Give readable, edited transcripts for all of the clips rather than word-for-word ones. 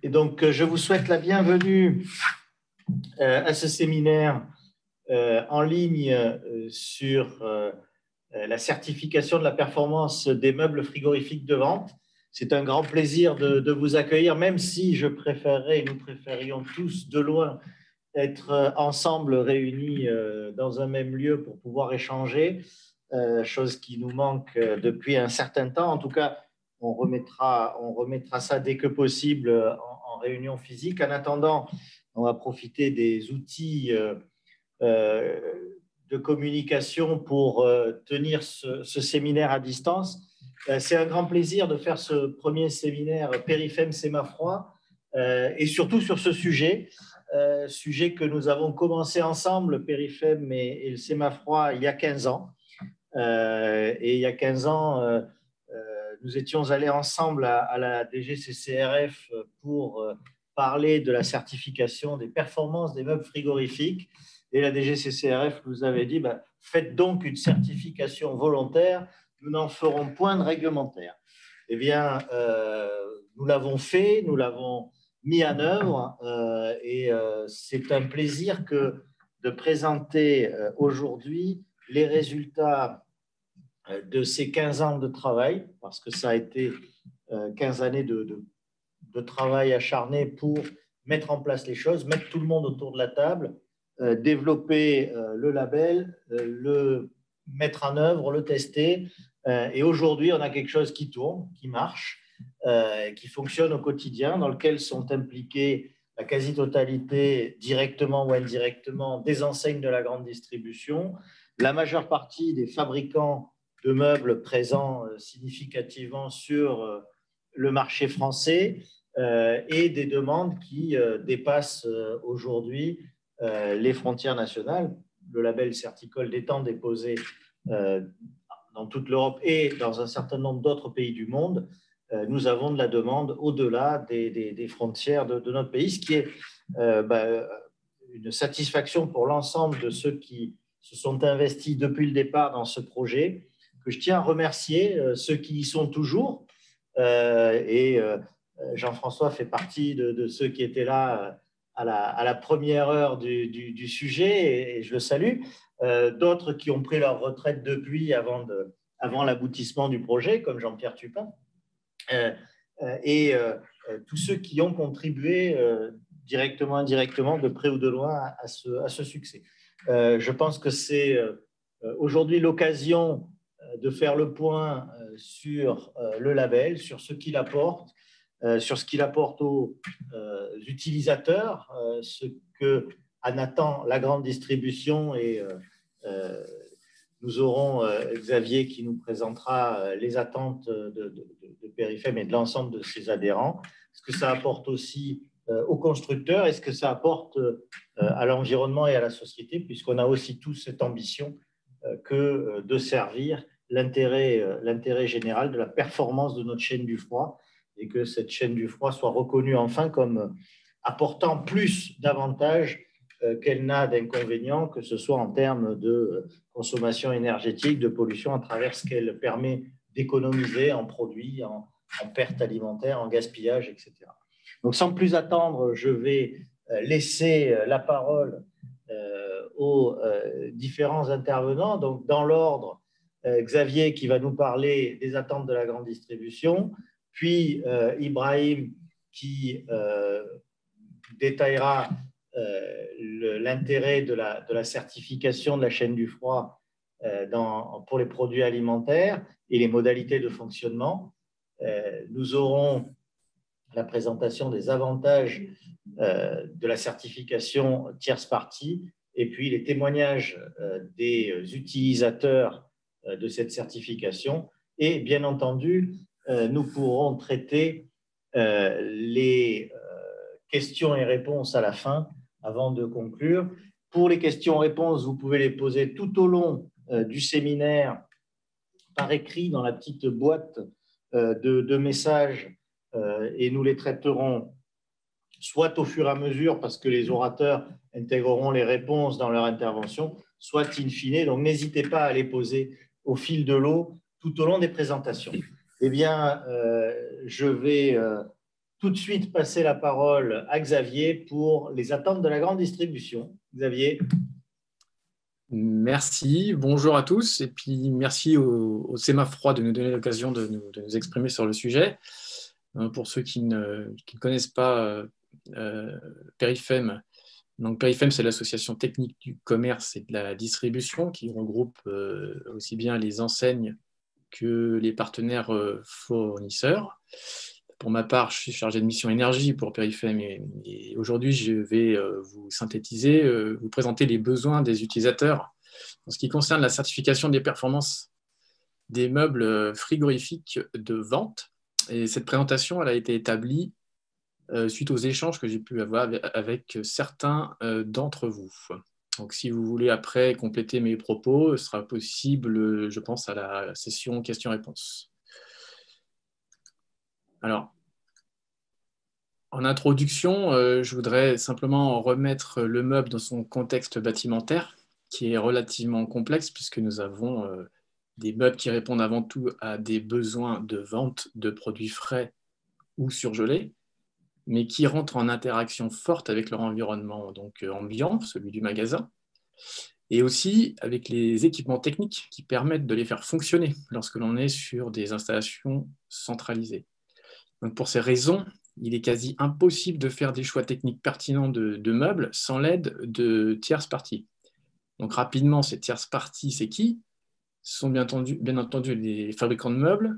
Et donc, je vous souhaite la bienvenue à ce séminaire en ligne sur la certification de la performance des meubles frigorifiques de vente. C'est un grand plaisir de vous accueillir, même si je préférerais, nous préférions tous de loin être ensemble réunis dans un même lieu pour pouvoir échanger, chose qui nous manque depuis un certain temps. En tout cas, on remettra ça dès que possible en réunion physique. En attendant, on va profiter des outils de communication pour tenir ce séminaire à distance. C'est un grand plaisir de faire ce premier séminaire Périfem-Sémafroid et surtout sur ce sujet que nous avons commencé ensemble, Périfem et le Sémafroid, il y a 15 ans. Et il y a 15 ans, nous étions allés ensemble à la DGCCRF pour parler de la certification des performances des meubles frigorifiques. Et la DGCCRF nous avait dit, faites donc une certification volontaire, nous n'en ferons point de réglementaire. Eh bien, nous l'avons fait, nous l'avons mis en œuvre et c'est un plaisir de présenter aujourd'hui les résultats de ces 15 ans de travail, parce que ça a été 15 années de travail acharné pour mettre en place les choses, mettre tout le monde autour de la table, développer le label, le mettre en œuvre, le tester. Et aujourd'hui, on a quelque chose qui tourne, qui marche, qui fonctionne au quotidien, dans lequel sont impliqués la quasi-totalité, directement ou indirectement, des enseignes de la grande distribution, la majeure partie des fabricants de meubles présents significativement sur le marché français et des demandes qui dépassent aujourd'hui les frontières nationales. Le label Certicol étant déposé dans toute l'Europe et dans un certain nombre d'autres pays du monde, nous avons de la demande au-delà des frontières de notre pays, ce qui est une satisfaction pour l'ensemble de ceux qui se sont investis depuis le départ dans ce projet, que je tiens à remercier ceux qui y sont toujours. Et Jean-François fait partie de ceux qui étaient là à la première heure du sujet, et je le salue. D'autres qui ont pris leur retraite depuis avant l'aboutissement du projet, comme Jean-Pierre Tupin. Et tous ceux qui ont contribué directement, indirectement, de près ou de loin à ce succès. Je pense que c'est aujourd'hui l'occasion de faire le point sur le label, sur ce qu'il apporte, sur ce qu'il apporte aux utilisateurs, ce que en attend la grande distribution, et nous aurons Xavier qui nous présentera les attentes de Périfem et de l'ensemble de ses adhérents, ce que ça apporte aussi aux constructeurs et ce que ça apporte à l'environnement et à la société, puisqu'on a aussi tous cette ambition que de servir l'intérêt général de la performance de notre chaîne du froid, et que cette chaîne du froid soit reconnue enfin comme apportant plus d'avantages qu'elle n'a d'inconvénients, que ce soit en termes de consommation énergétique, de pollution, à travers ce qu'elle permet d'économiser en produits, en pertes alimentaires, en gaspillage, etc. Donc, sans plus attendre, je vais laisser la parole aux différents intervenants. Donc, dans l'ordre, Xavier qui va nous parler des attentes de la grande distribution, puis Ibrahim qui détaillera l'intérêt de la certification de la chaîne du froid pour les produits alimentaires et les modalités de fonctionnement. Nous aurons la présentation des avantages de la certification tierce partie, et puis les témoignages des utilisateurs de cette certification. Et bien entendu, nous pourrons traiter les questions et réponses à la fin, avant de conclure. Pour les questions-réponses, vous pouvez les poser tout au long du séminaire par écrit dans la petite boîte de messages, et nous les traiterons soit au fur et à mesure, parce que les orateurs intégreront les réponses dans leur intervention, soit in fine. Donc, n'hésitez pas à les poser au fil de l'eau tout au long des présentations. Eh bien, je vais tout de suite passer la parole à Xavier pour les attentes de la grande distribution. Xavier. Merci, bonjour à tous, et puis merci au Sémafroid de nous donner l'occasion de nous exprimer sur le sujet. Pour ceux qui ne connaissent pas Perifem, donc Perifem, c'est l'association technique du commerce et de la distribution qui regroupe aussi bien les enseignes que les partenaires fournisseurs. Pour ma part, je suis chargé de mission énergie pour Perifem et aujourd'hui, je vais vous synthétiser, vous présenter les besoins des utilisateurs en ce qui concerne la certification des performances des meubles frigorifiques de vente. Et cette présentation, elle a été établie suite aux échanges que j'ai pu avoir avec certains d'entre vous. Donc, si vous voulez après compléter mes propos, ce sera possible, je pense, à la session questions-réponses. Alors, en introduction, je voudrais simplement remettre le meuble dans son contexte bâtimentaire, qui est relativement complexe, puisque nous avons des meubles qui répondent avant tout à des besoins de vente de produits frais ou surgelés, mais qui rentrent en interaction forte avec leur environnement donc ambiant, celui du magasin, et aussi avec les équipements techniques qui permettent de les faire fonctionner lorsque l'on est sur des installations centralisées. Donc pour ces raisons, il est quasi impossible de faire des choix techniques pertinents de meubles sans l'aide de tierces parties. Donc rapidement, ces tierces parties, c'est qui? Ce sont bien entendu les fabricants de meubles,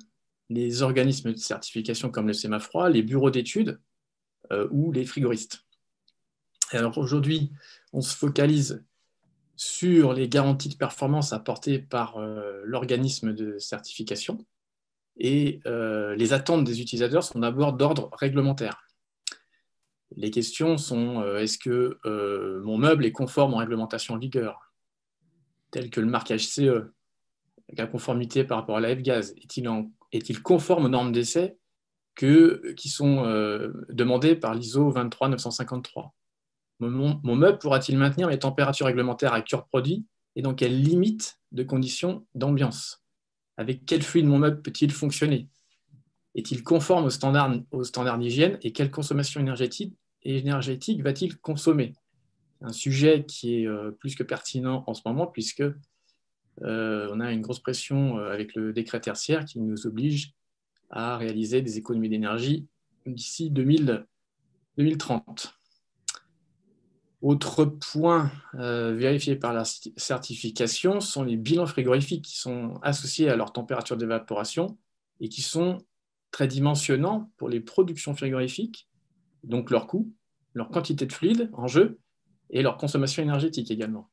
les organismes de certification comme le Sémafroid, les bureaux d'études ou les frigoristes. Et alors aujourd'hui, on se focalise sur les garanties de performance apportées par l'organisme de certification et les attentes des utilisateurs sont d'abord d'ordre réglementaire. Les questions sont est-ce que mon meuble est conforme aux réglementations en vigueur, telles que le marquage CE, la conformité par rapport à la F-gaz, est-il conforme aux normes d'essai qui sont demandées par l'ISO 23953? Mon meuble pourra-t-il maintenir les températures réglementaires à cure produit et dans quelles limites de conditions d'ambiance? Avec quel fluide mon meuble peut-il fonctionner? Est-il conforme aux standards d'hygiène et quelle consommation énergétique va-t-il consommer? Un sujet qui est plus que pertinent en ce moment puisque on a une grosse pression avec le décret tertiaire qui nous oblige à réaliser des économies d'énergie d'ici 2030. Autre point vérifié par la certification sont les bilans frigorifiques qui sont associés à leur température d'évaporation et qui sont très dimensionnants pour les productions frigorifiques, donc leur coût, leur quantité de fluide en jeu et leur consommation énergétique également.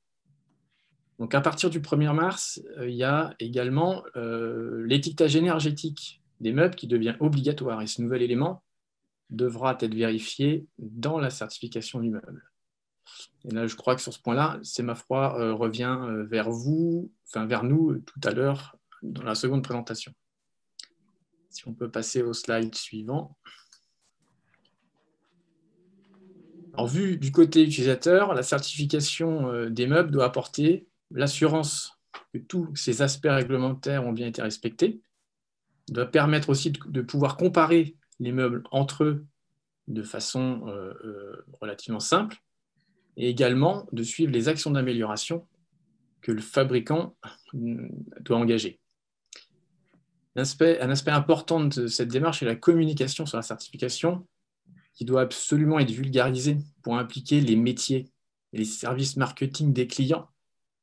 Donc à partir du 1er mars, il y a également l'étiquetage énergétique des meubles qui devient obligatoire et ce nouvel élément devra être vérifié dans la certification du meuble. Et là, je crois que sur ce point-là, Sémafroid revient vers nous tout à l'heure dans la seconde présentation. Si on peut passer au slide suivant. Alors, vu du côté utilisateur, la certification des meubles doit apporter l'assurance que tous ces aspects réglementaires ont bien été respectés, doit permettre aussi de pouvoir comparer les meubles entre eux de façon relativement simple, et également de suivre les actions d'amélioration que le fabricant doit engager. Un aspect important de cette démarche est la communication sur la certification qui doit absolument être vulgarisée pour impliquer les métiers et les services marketing des clients,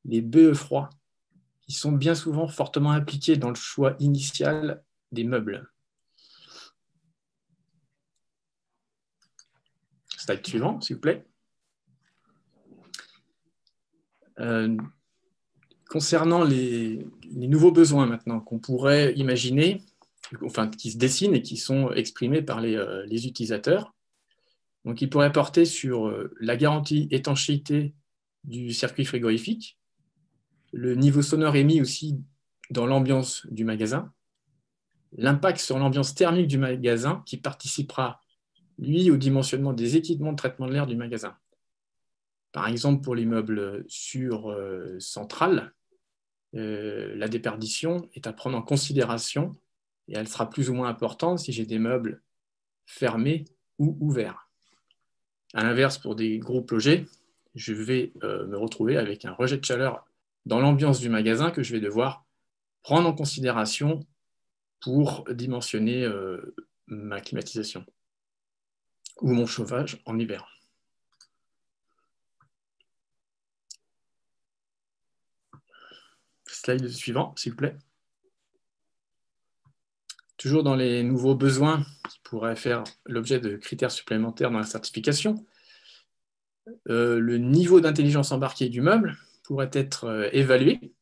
les BE froids, qui sont bien souvent fortement impliqués dans le choix initial des meubles. Slide suivant, s'il vous plaît. Concernant les nouveaux besoins maintenant qu'on pourrait imaginer, enfin qui se dessinent et qui sont exprimés par les utilisateurs, donc ils pourraient porter sur la garantie étanchéité du circuit frigorifique, le niveau sonore émis aussi dans l'ambiance du magasin, l'impact sur l'ambiance thermique du magasin qui participera, lui, au dimensionnement des équipements de traitement de l'air du magasin. Par exemple, pour les meubles sur centrale, la déperdition est à prendre en considération et elle sera plus ou moins importante si j'ai des meubles fermés ou ouvert. À l'inverse, pour des groupes logés, je vais me retrouver avec un rejet de chaleur dans l'ambiance du magasin que je vais devoir prendre en considération pour dimensionner ma climatisation ou mon chauffage en hiver. Slide suivant, s'il vous plaît. Toujours dans les nouveaux besoins qui pourraient faire l'objet de critères supplémentaires dans la certification, le niveau d'intelligence embarquée du meuble pourrait être évalué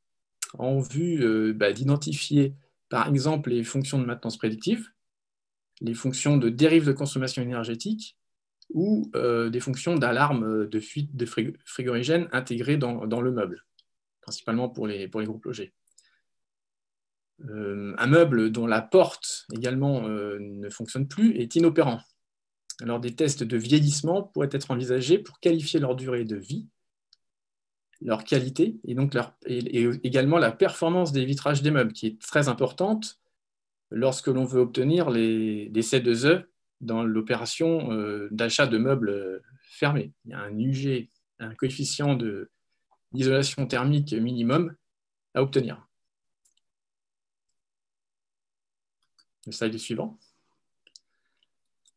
en vue d'identifier, par exemple, les fonctions de maintenance prédictive, les fonctions de dérive de consommation énergétique ou des fonctions d'alarme de fuite de frigorigène intégrées dans le meuble, principalement pour les groupes logés. Un meuble dont la porte également ne fonctionne plus est inopérant. Alors, des tests de vieillissement pourraient être envisagés pour qualifier leur durée de vie, leur qualité et donc également la performance des vitrages des meubles, qui est très importante lorsque l'on veut obtenir des C2E dans l'opération d'achat de meubles fermés. Il y a un UG, un coefficient d'isolation thermique minimum à obtenir. Le slide suivant.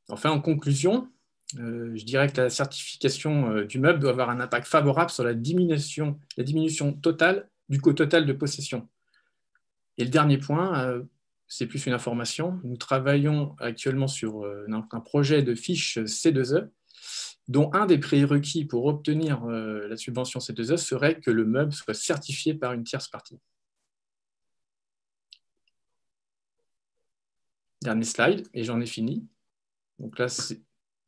Enfin, en conclusion, je dirais que la certification du meuble doit avoir un impact favorable sur la diminution totale du coût total de possession. Et le dernier point, c'est plus une information. Nous travaillons actuellement sur un projet de fiche C2E, dont un des prérequis pour obtenir la subvention C2E serait que le meuble soit certifié par une tierce partie. Dernier slide, et j'en ai fini. Donc là,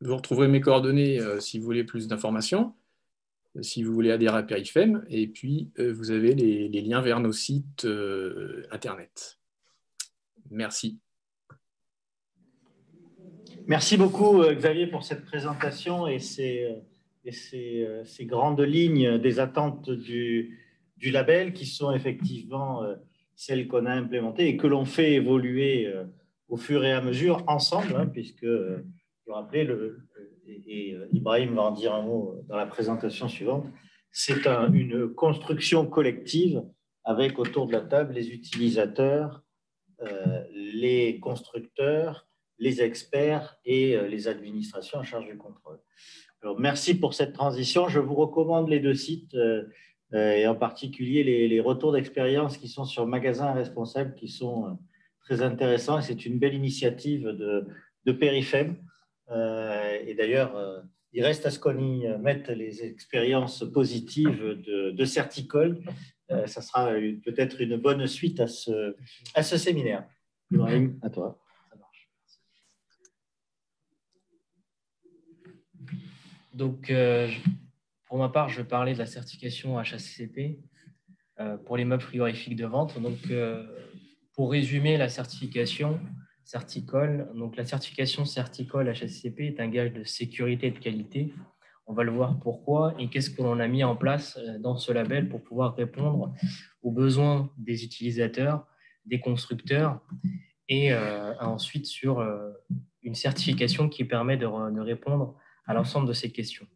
vous retrouverez mes coordonnées si vous voulez plus d'informations, si vous voulez adhérer à Perifem, et puis vous avez les liens vers nos sites Internet. Merci. Merci beaucoup, Xavier, pour cette présentation et ces grandes lignes des attentes du label qui sont effectivement celles qu'on a implémentées et que l'on fait évoluer au fur et à mesure ensemble, hein, puisque, je vous rappelez, et Ibrahim va en dire un mot dans la présentation suivante, c'est une construction collective avec autour de la table les utilisateurs, les constructeurs, les experts et les administrations en charge du contrôle. Alors, merci pour cette transition. Je vous recommande les deux sites et en particulier les retours d'expérience qui sont sur Magasin Responsable qui sont très intéressants. C'est une belle initiative de Perifem. Et d'ailleurs, il reste à ce qu'on y mette les expériences positives de Certicol. Ça sera peut-être une bonne suite à ce séminaire. Ibrahim, à toi. Ça marche. Donc, pour ma part, je vais parler de la certification HACCP pour les meubles frigorifiques de vente. Donc, pour résumer la certification Certicol, donc la certification Certicol HACCP est un gage de sécurité et de qualité. On va le voir pourquoi et qu'est-ce que l'on a mis en place dans ce label pour pouvoir répondre aux besoins des utilisateurs, des constructeurs et ensuite sur une certification qui permet de répondre à l'ensemble de ces questions.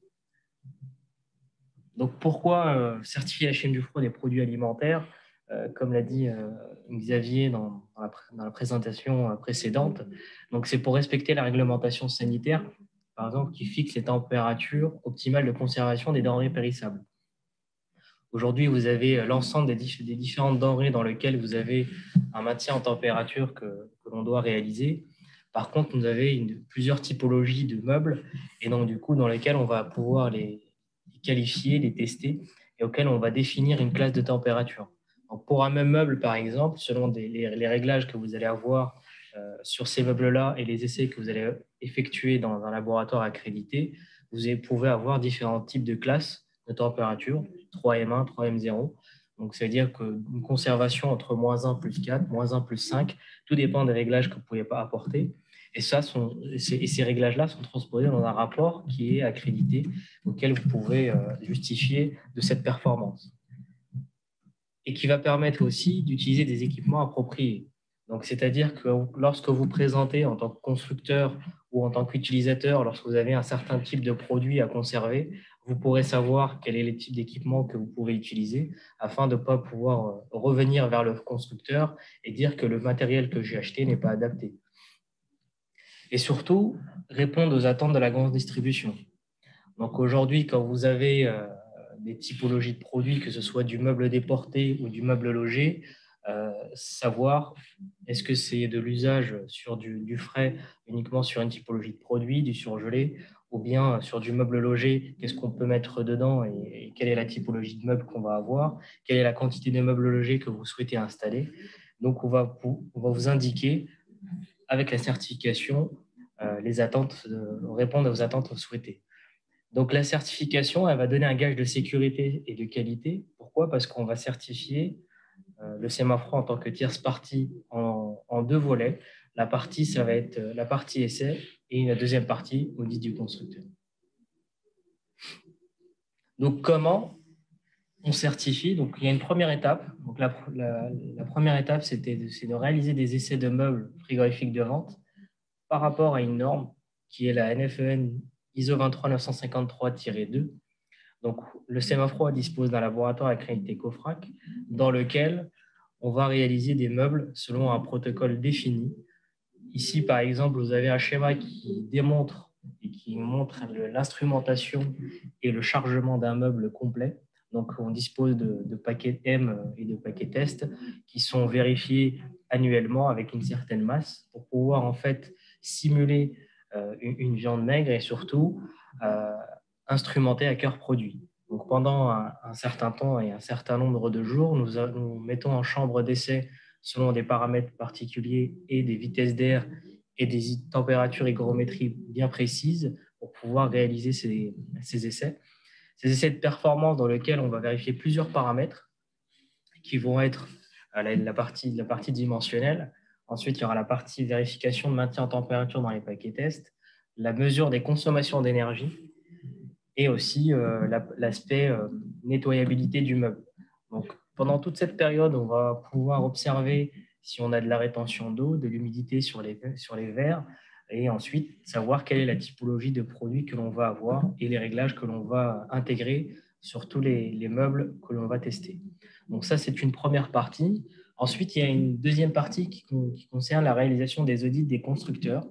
Donc, pourquoi certifier la chaîne du froid des produits alimentaires? Comme l'a dit Xavier dans la présentation précédente, donc c'est pour respecter la réglementation sanitaire, par exemple, qui fixe les températures optimales de conservation des denrées périssables. Aujourd'hui, vous avez l'ensemble des différentes denrées dans lesquelles vous avez un maintien en température que l'on doit réaliser. Par contre, vous avez plusieurs typologies de meubles et donc du coup dans lesquelles on va pouvoir les qualifier, les tester et auxquels on va définir une classe de température. Donc, pour un même meuble, par exemple, selon les réglages que vous allez avoir sur ces meubles-là et les essais que vous allez effectuer dans un laboratoire accrédité, vous pouvez avoir différents types de classes de température, 3M1, 3M0. Donc, ça veut dire qu'une conservation entre -1 plus 4, -1 plus 5, tout dépend des réglages que vous ne pouvez pas apporter. Et ces réglages-là sont transposés dans un rapport qui est accrédité, auquel vous pouvez justifier de cette performance. Et qui va permettre aussi d'utiliser des équipements appropriés. Donc, c'est-à-dire que lorsque vous présentez en tant que constructeur ou en tant qu'utilisateur, lorsque vous avez un certain type de produit à conserver, vous pourrez savoir quel est le type d'équipement que vous pouvez utiliser afin de ne pas pouvoir revenir vers le constructeur et dire que le matériel que j'ai acheté n'est pas adapté. Et surtout, répondre aux attentes de la grande distribution. Donc aujourd'hui, quand vous avez des typologies de produits, que ce soit du meuble déporté ou du meuble logé, savoir est-ce que c'est de l'usage sur du frais uniquement sur une typologie de produit, du surgelé, ou bien sur du meuble logé, qu'est-ce qu'on peut mettre dedans et quelle est la typologie de meuble qu'on va avoir, quelle est la quantité de meubles logés que vous souhaitez installer. Donc, on va vous indiquer avec la certification les attentes, répondre aux attentes souhaitées. Donc, la certification, elle va donner un gage de sécurité et de qualité. Pourquoi? Parce qu'on va certifier le Semafroid en tant que tierce partie en deux volets. La partie, ça va être la partie essai et une deuxième partie, audit du constructeur. Donc, comment on certifie? Donc, il y a une première étape. Donc, la première étape, c'est de réaliser des essais de meubles frigorifiques de vente par rapport à une norme qui est la NFEN ISO 23953-2. Donc, le Semafroid dispose d'un laboratoire accrédité COFRAC dans lequel on va réaliser des meubles selon un protocole défini. Ici, par exemple, vous avez un schéma qui démontre et qui montre l'instrumentation et le chargement d'un meuble complet. Donc, on dispose de paquets M et de paquets test qui sont vérifiés annuellement avec une certaine masse pour pouvoir en fait simuler une viande maigre et surtout instrumenter à cœur produit. Donc, pendant un certain temps et un certain nombre de jours, nous mettons en chambre d'essai selon des paramètres particuliers et des vitesses d'air et des températures hygrométrie bien précises pour pouvoir réaliser ces essais. Ces essais de performance dans lesquels on va vérifier plusieurs paramètres qui vont être la partie dimensionnelle. Ensuite, il y aura la partie vérification de maintien en température dans les paquets tests, la mesure des consommations d'énergie et aussi l'aspect nettoyabilité du meuble. Donc, pendant toute cette période, on va pouvoir observer si on a de la rétention d'eau, de l'humidité sur les verres, et ensuite savoir quelle est la typologie de produits que l'on va avoir et les réglages que l'on va intégrer sur tous les meubles que l'on va tester. Donc ça, c'est une première partie. Ensuite, il y a une deuxième partie qui concerne la réalisation des audits des constructeurs.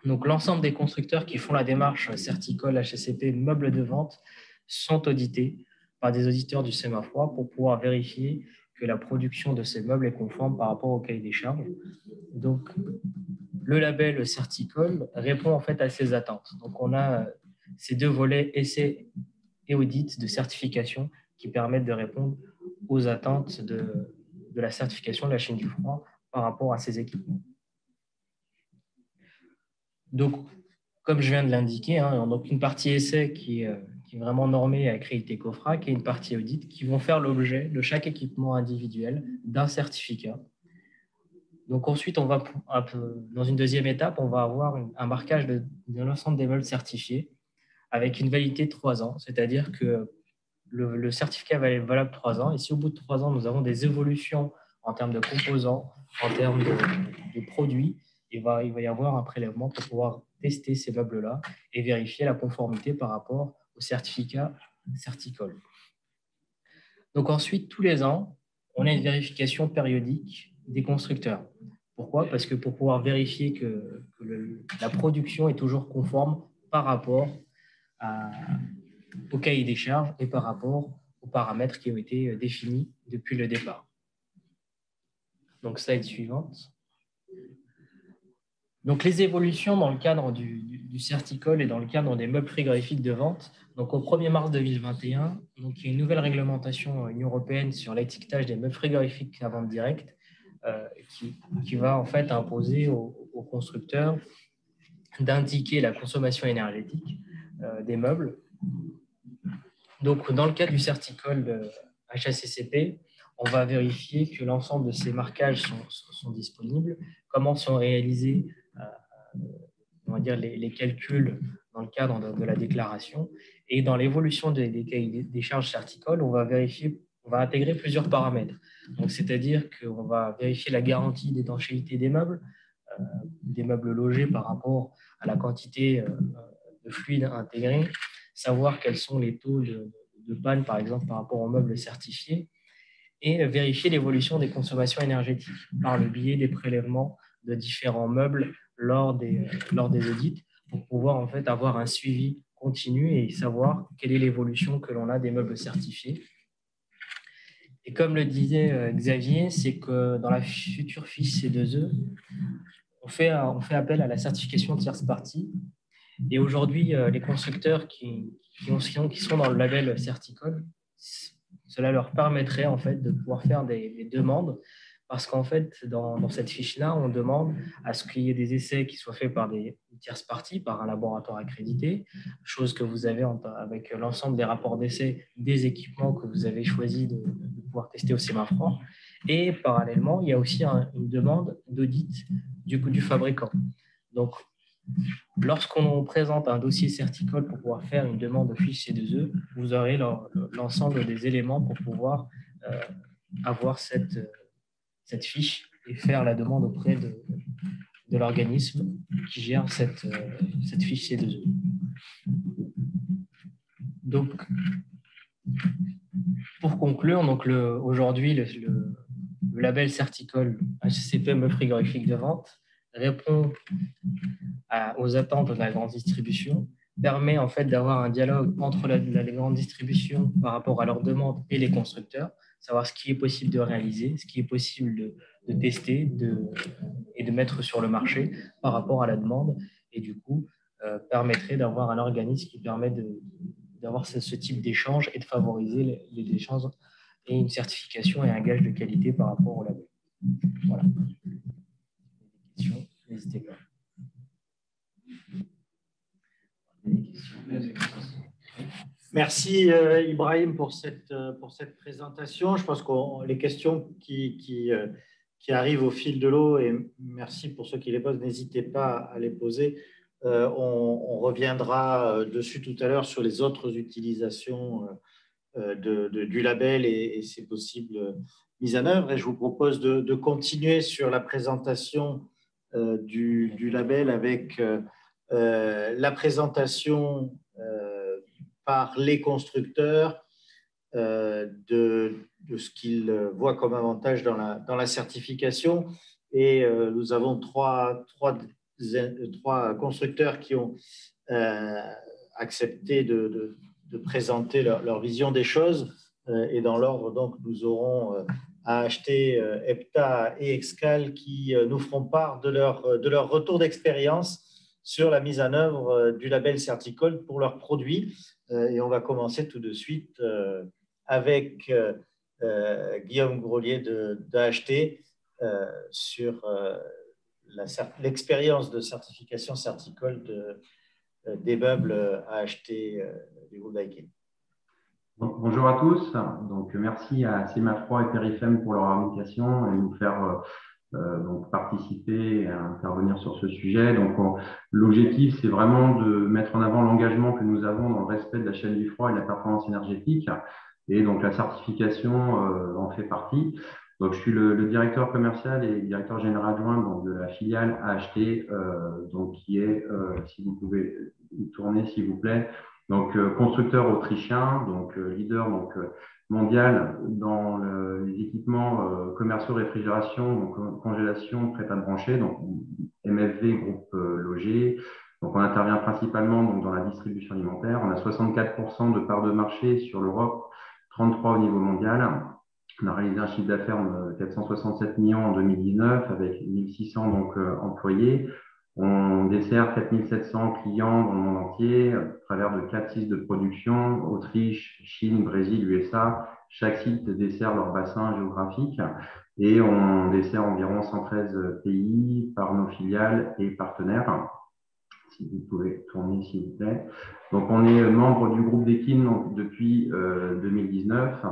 Donc, l'ensemble des constructeurs qui font la démarche Certicol, HACCP, meubles de vente sont audités par des auditeurs du Semafroid pour pouvoir vérifier que la production de ces meubles est conforme par rapport au cahier des charges. Donc, le label Certicol répond en fait à ces attentes. Donc, on a ces deux volets essai et audit de certification qui permettent de répondre aux attentes de la certification de la chaîne du froid par rapport à ces équipements. Donc, comme je viens de l'indiquer, donc une partie essai qui est vraiment normée et accréditée COFRAC et une partie audit qui vont faire l'objet de chaque équipement individuel d'un certificat. Donc ensuite, on va, dans une deuxième étape, on va avoir un marquage de l'ensemble des meubles certifiés avec une validité de 3 ans, c'est-à-dire que le certificat va être valable 3 ans et si au bout de 3 ans, nous avons des évolutions en termes de composants, en termes de produits, il va y avoir un prélèvement pour pouvoir tester ces meubles-là et vérifier la conformité par rapport au certificat Certicol. Donc ensuite, tous les ans, on a une vérification périodique des constructeurs. Pourquoi? Parce que pour pouvoir vérifier que la production est toujours conforme par rapport au cahier des charges et par rapport aux paramètres qui ont été définis depuis le départ. Donc, slide suivante. Donc, les évolutions dans le cadre du Certicol et dans le cadre des meubles frigorifiques de vente. Donc, au 1er mars 2021, donc, il y a une nouvelle réglementation Union européenne sur l'étiquetage des meubles frigorifiques à vente directe qui va en fait imposer aux constructeurs d'indiquer la consommation énergétique des meubles. Donc, dans le cadre du Certicol de HACCP, on va vérifier que l'ensemble de ces marquages sont disponibles, comment sont réalisés on va dire les calculs dans le cadre de la déclaration. Et dans l'évolution des cahiers des charges Certicol, on va intégrer plusieurs paramètres. Donc, c'est-à-dire qu'on va vérifier la garantie d'étanchéité des meubles logés par rapport à la quantité de fluide intégré, savoir quels sont les taux de panne, par exemple, par rapport aux meubles certifiés, et vérifier l'évolution des consommations énergétiques par le biais des prélèvements de différents meubles lors des audits, pour pouvoir en fait avoir un suivi continu et savoir quelle est l'évolution que l'on a des meubles certifiés. Et comme le disait Xavier, c'est que dans la future fiche C2E, on fait appel à la certification tierce partie. Et aujourd'hui, les constructeurs qui sont dans le label Certicole, cela leur permettrait en fait de pouvoir faire des demandes, parce qu'en fait, dans cette fiche-là, on demande à ce qu'il y ait des essais qui soient faits par des tierces parties, par un laboratoire accrédité, chose que vous avez avec l'ensemble des rapports d'essai des équipements que vous avez choisi de pouvoir tester au Semafroid. Et parallèlement, il y a aussi une demande d'audit du fabricant. Donc, lorsqu'on présente un dossier Certicole pour pouvoir faire une demande de fiche C2E, vous aurez l'ensemble des éléments pour pouvoir avoir cette fiche et faire la demande auprès de l'organisme qui gère cette fiche C2E. Donc, pour conclure, aujourd'hui, le label Certicole HCP meuble frigorifique de vente répond aux attentes de la grande distribution, permet en fait d'avoir un dialogue entre la grande distribution par rapport à leurs demandes et les constructeurs, savoir ce qui est possible de réaliser, ce qui est possible de tester et de mettre sur le marché par rapport à la demande, et du coup permettrait d'avoir un organisme qui permet d'avoir ce type d'échange et de favoriser les échanges et une certification et un gage de qualité par rapport au label. Voilà. Des questions, n'hésitez pas. Merci Ibrahim pour cette présentation. Je pense que les questions qui arrivent au fil de l'eau, et merci pour ceux qui les posent, n'hésitez pas à les poser. On reviendra dessus tout à l'heure sur les autres utilisations du label et ses possibles mises en œuvre. Et je vous propose de continuer sur la présentation du label avec la présentation par les constructeurs de ce qu'ils voient comme avantage dans la certification. Et nous avons trois constructeurs qui ont accepté de présenter leur vision des choses. Et dans l'ordre, donc, nous aurons AHT, EPTA et Excal qui nous feront part de leur retour d'expérience sur la mise en œuvre du label Certicole pour leurs produits. Et on va commencer tout de suite avec Guillaume Grolier d'AHT sur l'expérience de certification Certicole des meubles AHT du groupe Daikin. Bonjour à tous. Donc, merci à Semafroid et Perifem pour leur invitation et nous faire donc participer et intervenir sur ce sujet. Donc, l'objectif, c'est vraiment de mettre en avant l'engagement que nous avons dans le respect de la chaîne du froid et de la performance énergétique. Et donc, la certification en fait partie. Donc, je suis le directeur commercial et directeur général adjoint donc, de la filiale AHT, donc qui est, si vous pouvez tourner, s'il vous plaît, donc constructeur autrichien, donc leader donc mondial dans les équipements commerciaux réfrigération, donc congélation, prêt à brancher, donc MFV groupe Loger. Donc on intervient principalement donc dans la distribution alimentaire. On a 64% de part de marché sur l'Europe, 33 au niveau mondial. On a réalisé un chiffre d'affaires de 467 millions en 2019 avec 1600 donc employés. On dessert 4700 clients dans le monde entier à travers de 4 sites de production, Autriche, Chine, Brésil, USA. Chaque site dessert leur bassin géographique et on dessert environ 113 pays par nos filiales et partenaires. Si vous pouvez tourner, s'il vous plaît. Donc, on est membre du groupe Daikin depuis 2019,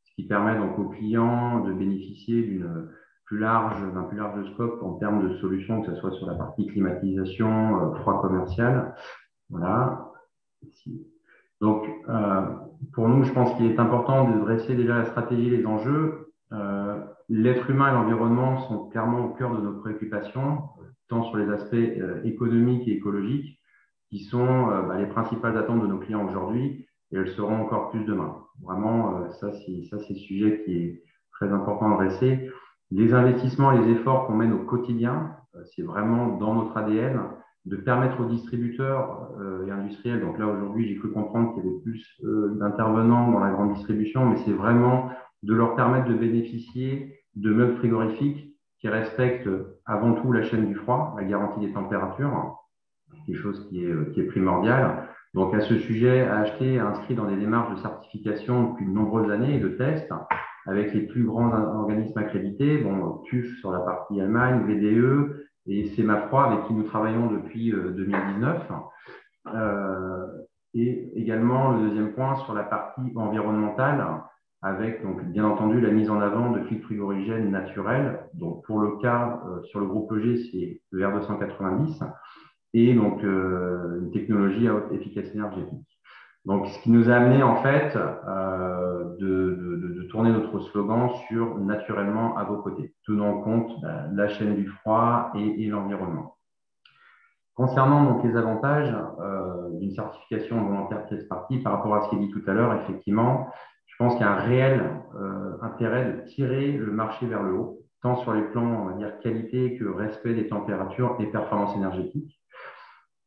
ce qui permet donc aux clients de bénéficier d'un plus large scope en termes de solutions, que ce soit sur la partie climatisation, froid commercial. Voilà. Ici. Donc, pour nous, je pense qu'il est important de dresser déjà la stratégie et les enjeux. L'être humain et l'environnement sont clairement au cœur de nos préoccupations, tant sur les aspects économiques et écologiques, qui sont les principales attentes de nos clients aujourd'hui, et elles seront encore plus demain. Vraiment, ça c'est un sujet qui est très important à adresser. Les investissements et les efforts qu'on mène au quotidien, c'est vraiment dans notre ADN, de permettre aux distributeurs et industriels, donc là aujourd'hui j'ai cru comprendre qu'il y avait plus d'intervenants dans la grande distribution, mais c'est vraiment de leur permettre de bénéficier de meubles frigorifiques qui respectent avant tout la chaîne du froid, la garantie des températures, quelque chose qui est primordial. Donc à ce sujet, AHT a inscrit dans des démarches de certification depuis de nombreuses années et de tests avec les plus grands organismes accrédités, bon, TÜV sur la partie Allemagne, VDE et Semafroid avec qui nous travaillons depuis 2019. Et également le deuxième point sur la partie environnementale, avec donc bien entendu la mise en avant de filtres frigorigènes naturels. Donc pour le cas sur le groupe EG, c'est le R290 et donc une technologie à haute efficacité énergétique. Donc ce qui nous a amené en fait de tourner notre slogan sur naturellement à vos côtés, tenant compte la chaîne du froid et l'environnement. Concernant donc les avantages d'une certification volontaire tierce partie par rapport à ce qui est dit tout à l'heure, effectivement, je pense qu'il y a un réel intérêt de tirer le marché vers le haut, tant sur les plans, on va dire, qualité que respect des températures et performance énergétique.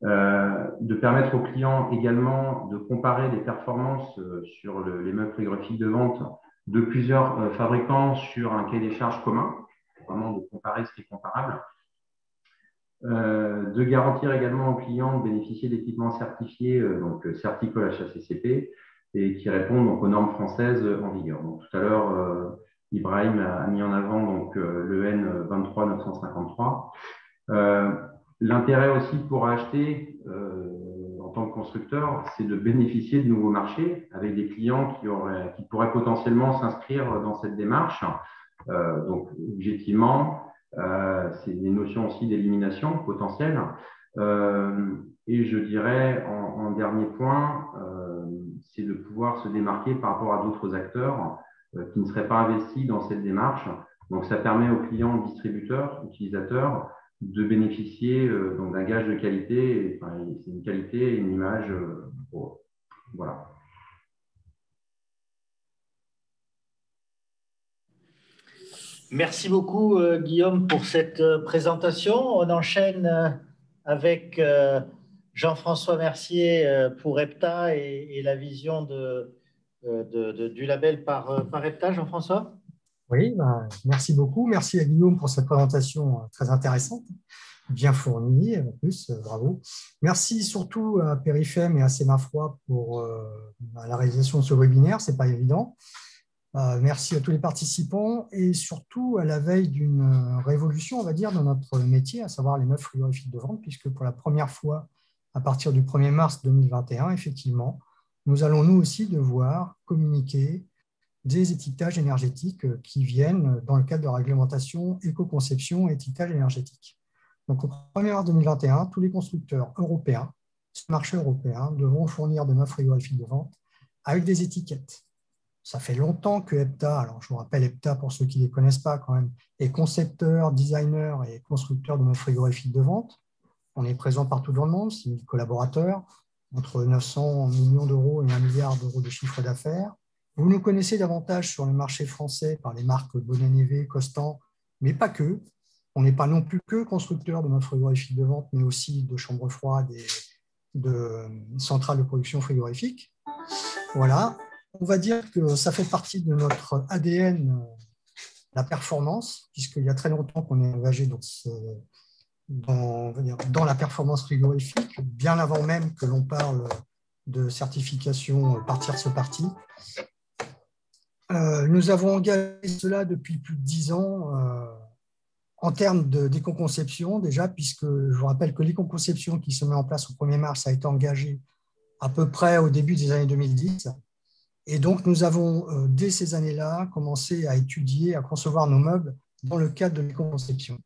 De permettre aux clients également de comparer des performances sur les meubles frigorifiques de vente de plusieurs fabricants sur un cahier des charges commun, vraiment de comparer ce qui est comparable. De garantir également aux clients de bénéficier d'équipements certifiés, donc Certicol HACCP, et qui répondent donc aux normes françaises en vigueur. Donc, tout à l'heure, Ibrahim a mis en avant donc, le N23953. L'intérêt aussi pour acheter en tant que constructeur, c'est de bénéficier de nouveaux marchés avec des clients qui pourraient potentiellement s'inscrire dans cette démarche. Donc, objectivement, c'est des notions aussi d'élimination potentielle. Et je dirais, en dernier point, c'est de pouvoir se démarquer par rapport à d'autres acteurs qui ne seraient pas investis dans cette démarche. Donc, ça permet aux clients, distributeurs, utilisateurs, de bénéficier donc d'un gage de qualité. Enfin, c'est une qualité et une image. Voilà. Merci beaucoup, Guillaume, pour cette présentation. On enchaîne avec Jean-François Mercier pour EPTA et la vision du label par EPTA. Jean-François ? Oui, merci beaucoup. Merci à Guillaume pour cette présentation très intéressante, bien fournie, en plus, bravo. Merci surtout à Perifem et à Semafroid pour la réalisation de ce webinaire, ce n'est pas évident. Merci à tous les participants et surtout à la veille d'une révolution, on va dire, dans notre métier, à savoir les meubles frigorifiques de vente, puisque pour la première fois, à partir du 1er mars 2021, effectivement, nous allons nous aussi devoir communiquer des étiquetages énergétiques qui viennent dans le cadre de réglementation éco-conception et étiquetage énergétique. Donc, au 1er mars 2021, tous les constructeurs européens, ce marché européen, devront fournir des meubles frigorifiques de vente avec des étiquettes. Ça fait longtemps que EPTA, alors je vous rappelle EPTA pour ceux qui ne les connaissent pas quand même, est concepteur, designer et constructeur de meubles frigorifiques de vente. On est présent partout dans le monde, 6 000 collaborateurs, entre 900 millions d'euros et 1 milliard d'euros de chiffre d'affaires. Vous nous connaissez davantage sur le marché français par les marques Bonnet-Névé, Costan, mais pas que. On n'est pas non plus que constructeur de meubles frigorifiques de vente, mais aussi de chambres froides et de centrales de production frigorifique. Voilà. On va dire que ça fait partie de notre ADN, la performance, puisqu'il y a très longtemps qu'on est engagé dans la performance frigorifique, bien avant même que l'on parle de certification par tierce partie. Nous avons engagé cela depuis plus de 10 ans en termes d'éco-conception déjà, puisque je vous rappelle que l'éco-conception qui se met en place au 1er mars a été engagée à peu près au début des années 2010. Et donc, nous avons, dès ces années-là, commencé à étudier, à concevoir nos meubles dans le cadre de l'éco-conception.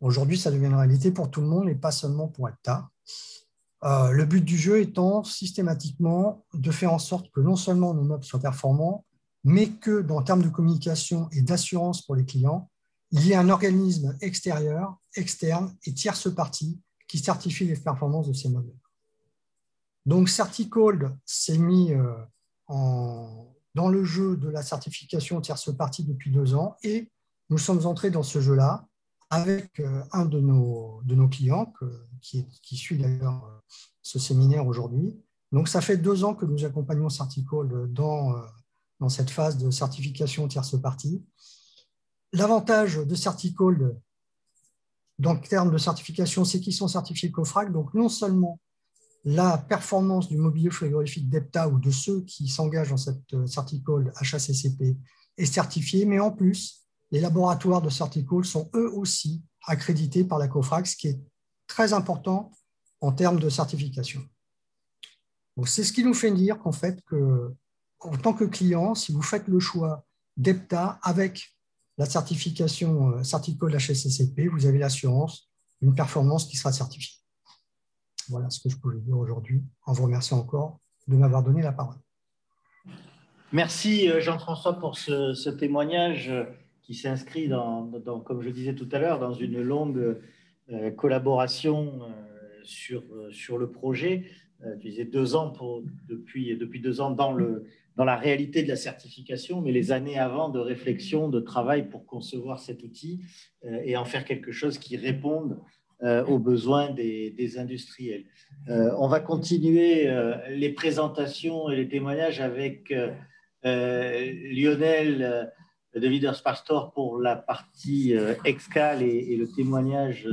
Aujourd'hui, ça devient une réalité pour tout le monde et pas seulement pour EPTA. Le but du jeu étant systématiquement de faire en sorte que non seulement nos meubles soient performants, mais que, en termes de communication et d'assurance pour les clients, il y ait un organisme extérieur, externe et tierce partie qui certifie les performances de ces modèles. Donc, Certicold s'est mis dans le jeu de la certification tierce partie depuis 2 ans et nous sommes entrés dans ce jeu-là avec un de nos clients qui suit d'ailleurs ce séminaire aujourd'hui. Donc, ça fait 2 ans que nous accompagnons Certicold dans cette phase de certification tierce partie. L'avantage de Certicold, dans le terme de certification, c'est qu'ils sont certifiés COFRAC. Donc, non seulement la performance du mobilier frigorifique d'EPTA ou de ceux qui s'engagent dans cette Certicold HACCP est certifiée, mais en plus, les laboratoires de Certicold sont eux aussi accrédités par la COFRAC, ce qui est très important en termes de certification. Donc, c'est ce qui nous fait dire qu'en fait, en tant que client, si vous faites le choix d'EPTA avec la certification Certicold HACCP, vous avez l'assurance d'une performance qui sera certifiée. Voilà ce que je pouvais dire aujourd'hui, en vous remerciant encore de m'avoir donné la parole. Merci Jean-François pour ce témoignage qui s'inscrit comme je disais tout à l'heure, dans une longue collaboration sur le projet. Tu disais 2 ans depuis 2 ans dans la réalité de la certification, mais les années avant de réflexion, de travail pour concevoir cet outil et en faire quelque chose qui réponde aux besoins des industriels. On va continuer les présentations et les témoignages avec Lionel de Leaders Pastor pour la partie Excal et le témoignage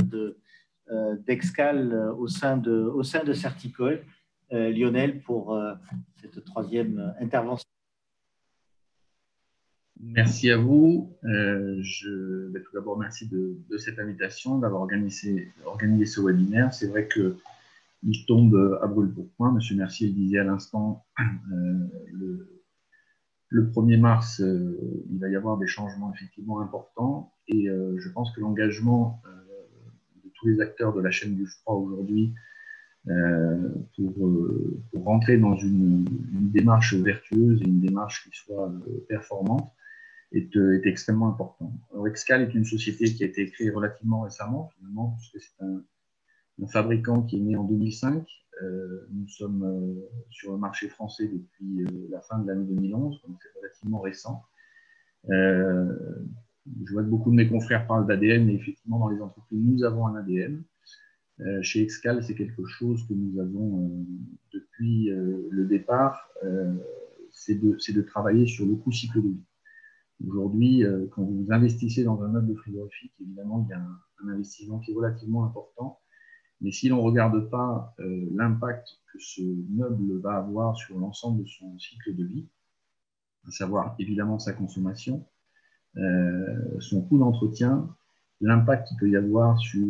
d'Excal au sein de Certicold. Lionel pour cette 3e intervention. Merci à vous. Tout d'abord, merci de cette invitation, d'avoir organisé ce webinaire. C'est vrai qu'il tombe à brûle-pourpoint. Monsieur Mercier le disait à l'instant, le 1er mars, il va y avoir des changements effectivement importants. Et je pense que l'engagement de tous les acteurs de la chaîne du froid aujourd'hui pour rentrer dans une démarche vertueuse et une démarche qui soit performante est extrêmement important. Alors, Excal est une société qui a été créée relativement récemment, finalement, puisque c'est un fabricant qui est né en 2005. Nous sommes sur le marché français depuis la fin de l'année 2011, donc c'est relativement récent. Je vois que beaucoup de mes confrères parlent d'ADN, et effectivement, dans les entreprises, nous avons un ADN. Chez Excal, c'est quelque chose que nous avons depuis le départ, c'est de travailler sur le coût cycle de vie. Aujourd'hui, quand vous investissez dans un meuble frigorifique, évidemment, il y a un investissement qui est relativement important. Mais si l'on ne regarde pas l'impact que ce meuble va avoir sur l'ensemble de son cycle de vie, à savoir évidemment sa consommation, son coût d'entretien, l'impact qu'il peut y avoir sur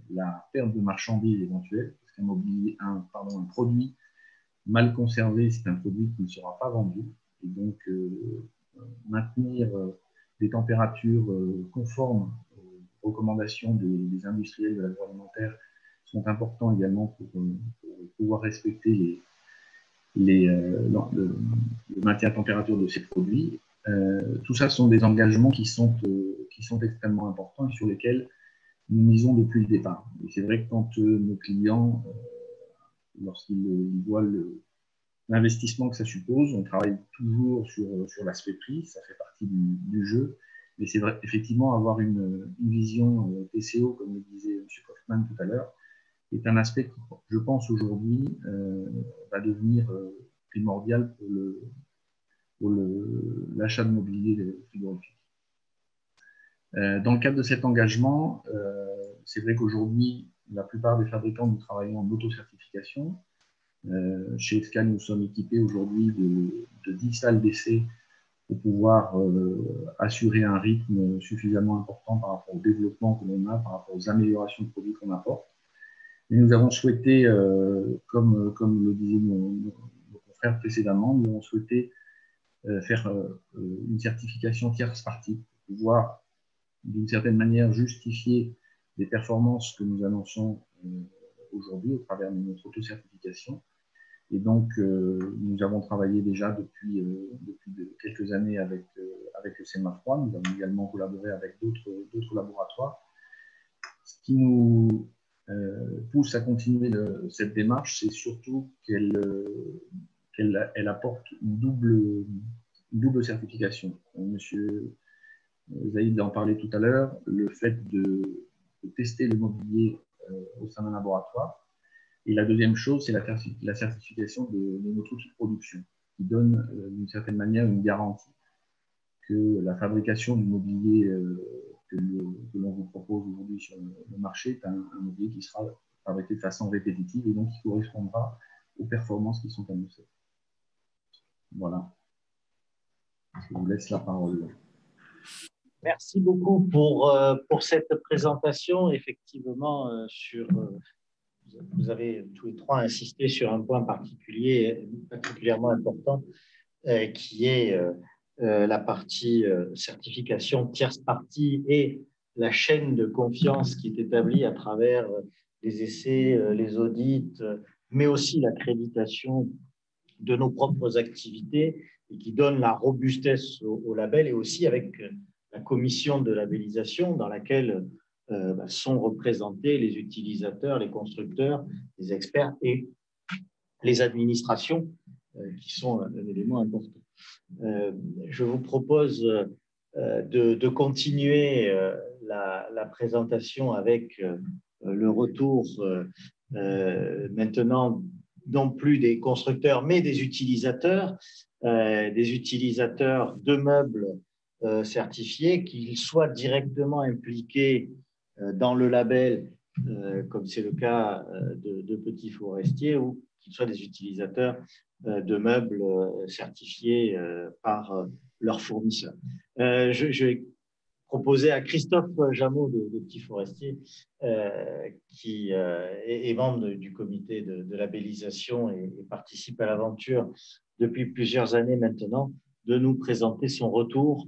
la perte de marchandises éventuelle, parce qu'un produit mal conservé, c'est un produit qui ne sera pas vendu. Et donc, maintenir des températures conformes aux recommandations des industriels de l'agroalimentaire sont importants également pour pouvoir respecter le maintien à température de ces produits. Tout ça sont des engagements qui sont extrêmement importants et sur lesquels nous misons depuis le départ. Et c'est vrai que quand nos clients, lorsqu'ils voient l'investissement que ça suppose, on travaille toujours sur l'aspect prix, ça fait partie du jeu, mais c'est vrai, effectivement, avoir une vision TCO, comme le disait M. Kaufmann tout à l'heure, est un aspect qui, je pense, aujourd'hui, va devenir primordial pour l'achat de mobilier frigorifique. Dans le cadre de cet engagement, c'est vrai qu'aujourd'hui, la plupart des fabricants, nous travaillons en auto-certification. Chez Excal, nous sommes équipés aujourd'hui de 10 salles d'essai pour pouvoir assurer un rythme suffisamment important par rapport au développement que l'on a, par rapport aux améliorations de produits qu'on apporte. Et nous avons souhaité, comme le disaient nos confrères précédemment, nous avons souhaité faire une certification tierce partie pour pouvoir, d'une certaine manière, justifier les performances que nous annonçons aujourd'hui au travers de notre auto-certification. Et donc, nous avons travaillé déjà depuis quelques années avec le CEMA-Froid. Nous avons également collaboré avec d'autres laboratoires. Ce qui nous pousse à continuer cette démarche, c'est surtout qu'elle apporte une double certification. Monsieur Zaïd en parlait tout à l'heure, le fait de tester le mobilier au sein d'un laboratoire. Et la deuxième chose, c'est la certification de notre outil de production, qui donne d'une certaine manière une garantie que la fabrication du mobilier que l'on vous propose aujourd'hui sur le marché est un mobilier qui sera fabriqué de façon répétitive et donc qui correspondra aux performances qui sont annoncées. Voilà. Je vous laisse la parole. Merci beaucoup pour cette présentation. Effectivement, vous avez tous les trois insisté sur un point particulièrement important, qui est la partie certification tierce partie et la chaîne de confiance qui est établie à travers les essais, les audits, mais aussi l'accréditation de nos propres activités et qui donne la robustesse au label, et aussi avec la commission de labellisation dans laquelle sont représentés les utilisateurs, les constructeurs, les experts et les administrations qui sont un élément important. Je vous propose de continuer la présentation avec le retour maintenant non plus des constructeurs mais des utilisateurs de meubles certifiés, qu'ils soient directement impliqués dans le label, comme c'est le cas de Petit Forestier, ou qu'ils soient des utilisateurs de meubles certifiés par leurs fournisseurs. Je vais proposer à Christophe Jameau de Petit Forestier, qui est membre du comité de labellisation et participe à l'aventure depuis plusieurs années maintenant, de nous présenter son retour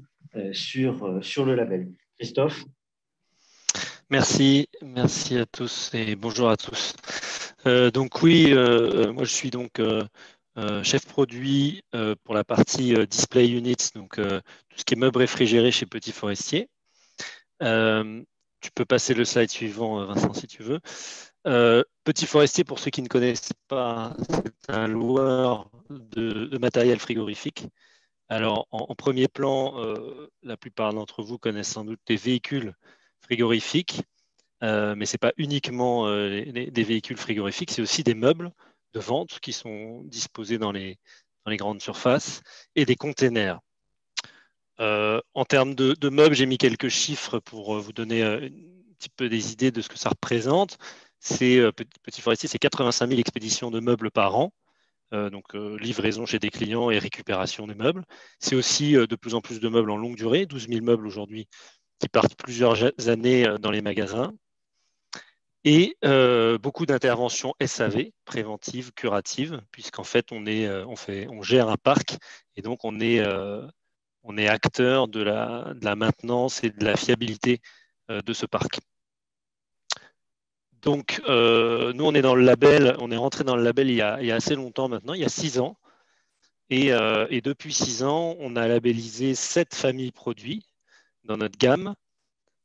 sur le label. Christophe. Merci à tous et bonjour à tous. Donc oui, moi je suis donc chef produit pour la partie display units, donc tout ce qui est meubles réfrigérés chez Petit Forestier. Tu peux passer le slide suivant, Vincent, si tu veux. Petit Forestier, pour ceux qui ne connaissent pas, c'est un loueur de matériel frigorifique. Alors, en premier plan, la plupart d'entre vous connaissent sans doute des véhicules frigorifiques, mais ce n'est pas uniquement des véhicules frigorifiques, c'est aussi des meubles de vente qui sont disposés dans les grandes surfaces et des containers. En termes de meubles, j'ai mis quelques chiffres pour vous donner un petit peu des idées de ce que ça représente. Petit Forestier, c'est 85 000 expéditions de meubles par an. Donc livraison chez des clients et récupération des meubles. C'est aussi de plus en plus de meubles en longue durée, 12 000 meubles aujourd'hui qui partent plusieurs années dans les magasins. Et beaucoup d'interventions SAV, préventives, curatives, puisqu'en fait on gère un parc et donc on est acteur de la maintenance et de la fiabilité de ce parc. Donc, nous, on est dans le label, on est rentré dans le label il y a assez longtemps maintenant, il y a 6 ans. Et depuis 6 ans, on a labellisé 7 familles produits dans notre gamme,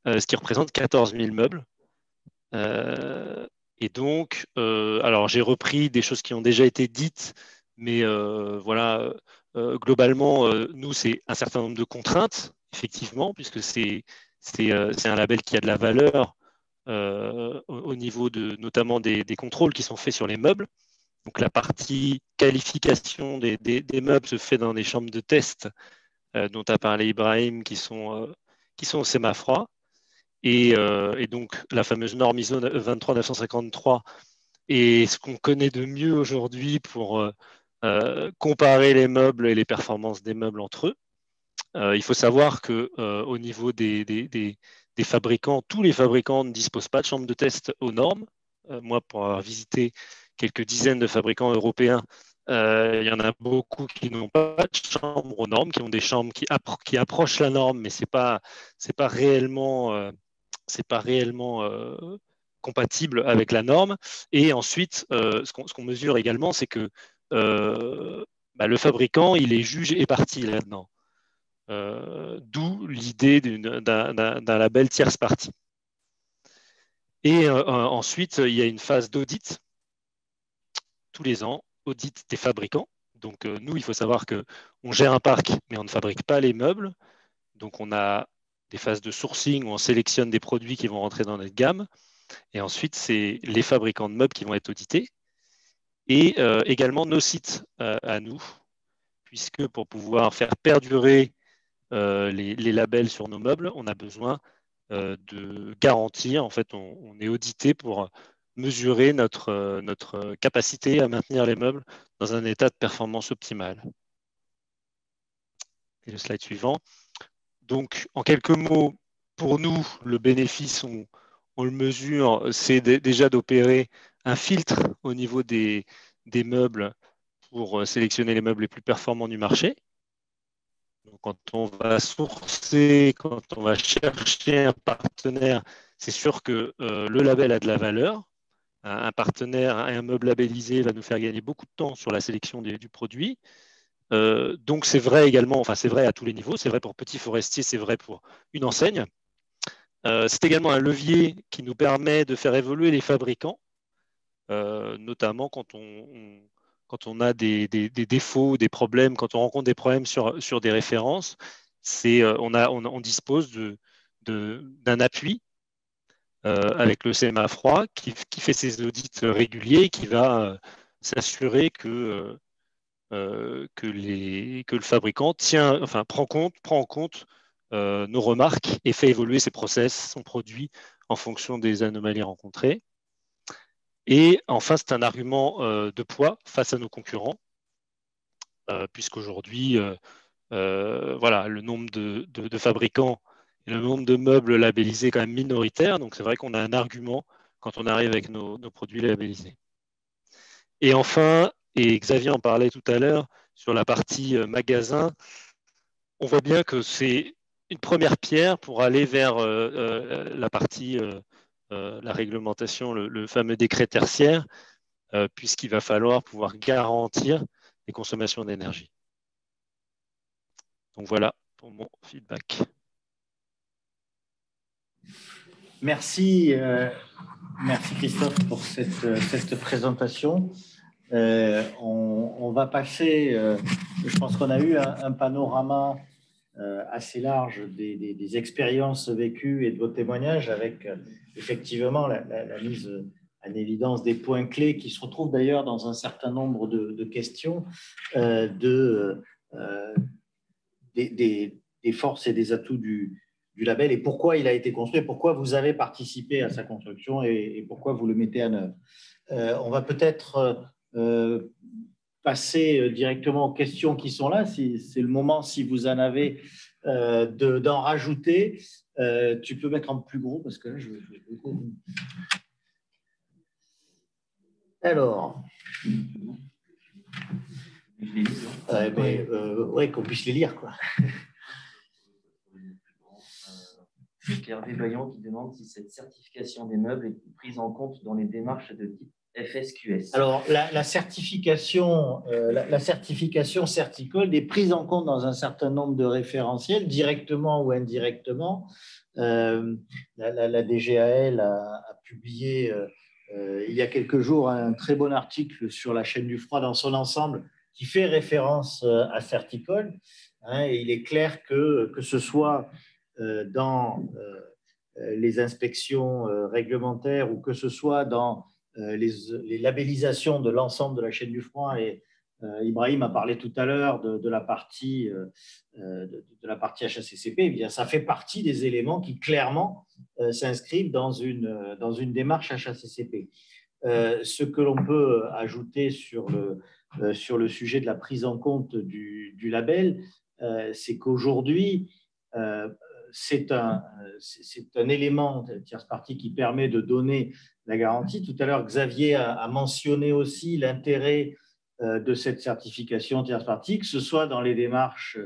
ce qui représente 14 000 meubles. Et donc, alors j'ai repris des choses qui ont déjà été dites, mais voilà, globalement, nous, c'est un certain nombre de contraintes, effectivement, puisque c'est un label qui a de la valeur au niveau notamment des contrôles qui sont faits sur les meubles. Donc la partie qualification des meubles se fait dans des chambres de test dont a parlé Ibrahim, qui sont au CEMA-Froid. Et donc la fameuse norme ISO 23953 est ce qu'on connaît de mieux aujourd'hui pour comparer les meubles et les performances des meubles entre eux. Il faut savoir qu'au niveau des fabricants, tous les fabricants ne disposent pas de chambre de test aux normes. Moi, pour avoir visité quelques dizaines de fabricants européens, il y en a beaucoup qui n'ont pas de chambre aux normes, qui ont des chambres qui approchent la norme, mais c'est pas réellement compatible avec la norme. Et ensuite, ce qu'on mesure également, c'est que le fabricant, il est juge et partie là-dedans. D'où l'idée d'un label tierce partie. Et ensuite, il y a une phase d'audit tous les ans, audit des fabricants. Donc nous, il faut savoir qu'on gère un parc, mais on ne fabrique pas les meubles. Donc on a des phases de sourcing où on sélectionne des produits qui vont rentrer dans notre gamme. Et ensuite, c'est les fabricants de meubles qui vont être audités. Et également nos sites à nous, puisque pour pouvoir faire perdurer les labels sur nos meubles, on a besoin de garantir. En fait, on est audité pour mesurer notre capacité à maintenir les meubles dans un état de performance optimale. Et le slide suivant. Donc, en quelques mots, pour nous, le bénéfice, on le mesure, c'est déjà d'opérer un filtre au niveau des meubles pour sélectionner les meubles les plus performants du marché. Donc, quand on va sourcer, quand on va chercher un partenaire, c'est sûr que le label a de la valeur. Un partenaire, un meuble labellisé va nous faire gagner beaucoup de temps sur la sélection du produit. Donc, c'est vrai également, enfin, c'est vrai à tous les niveaux. C'est vrai pour Petit Forestier, c'est vrai pour une enseigne. C'est également un levier qui nous permet de faire évoluer les fabricants, notamment quand on a des défauts, des problèmes, quand on rencontre des problèmes sur des références. On dispose d'un appui avec le CMA froid qui fait ses audits réguliers, qui va s'assurer que le fabricant prend en compte nos remarques et fait évoluer ses process, son produit en fonction des anomalies rencontrées. Et enfin, c'est un argument de poids face à nos concurrents, puisqu'aujourd'hui, le nombre de fabricants et le nombre de meubles labellisés est quand même minoritaire. Donc, c'est vrai qu'on a un argument quand on arrive avec nos produits labellisés. Et enfin, et Xavier en parlait tout à l'heure, sur la partie magasin, on voit bien que c'est une première pierre pour aller vers la partie, la réglementation, le fameux décret tertiaire, puisqu'il va falloir pouvoir garantir les consommations d'énergie. Donc voilà pour mon feedback. Merci, merci Christophe pour cette présentation. On va passer, je pense qu'on a eu un panorama assez large des expériences vécues et de vos témoignages avec effectivement la mise en évidence des points clés qui se retrouvent d'ailleurs dans un certain nombre de questions des forces et des atouts du label et pourquoi il a été construit, pourquoi vous avez participé à sa construction et pourquoi vous le mettez en œuvre. On va peut-être passer directement aux questions qui sont là. C'est le moment, si vous en avez, d'en rajouter. Tu peux mettre en plus gros parce que là, je Alors. Qu'on puisse les lire, quoi. Hervé Bayon qui demande si cette certification des meubles est prise en compte dans les démarches de type FSQS. Alors, la certification Certicold est prise en compte dans un certain nombre de référentiels, directement ou indirectement. La DGAL a publié il y a quelques jours un très bon article sur la chaîne du froid dans son ensemble qui fait référence à Certicold. Et il est clair que ce soit dans les inspections réglementaires ou que ce soit dans les labellisations de l'ensemble de la chaîne du froid, et Ibrahim a parlé tout à l'heure de la partie HACCP, eh bien, ça fait partie des éléments qui clairement s'inscrivent dans une démarche HACCP. Ce que l'on peut ajouter sur le sujet de la prise en compte du label, c'est qu'aujourd'hui, c'est un élément de tierce partie qui permet de donner la garantie. Tout à l'heure, Xavier a mentionné aussi l'intérêt de cette certification tierce partie, que ce soit dans les démarches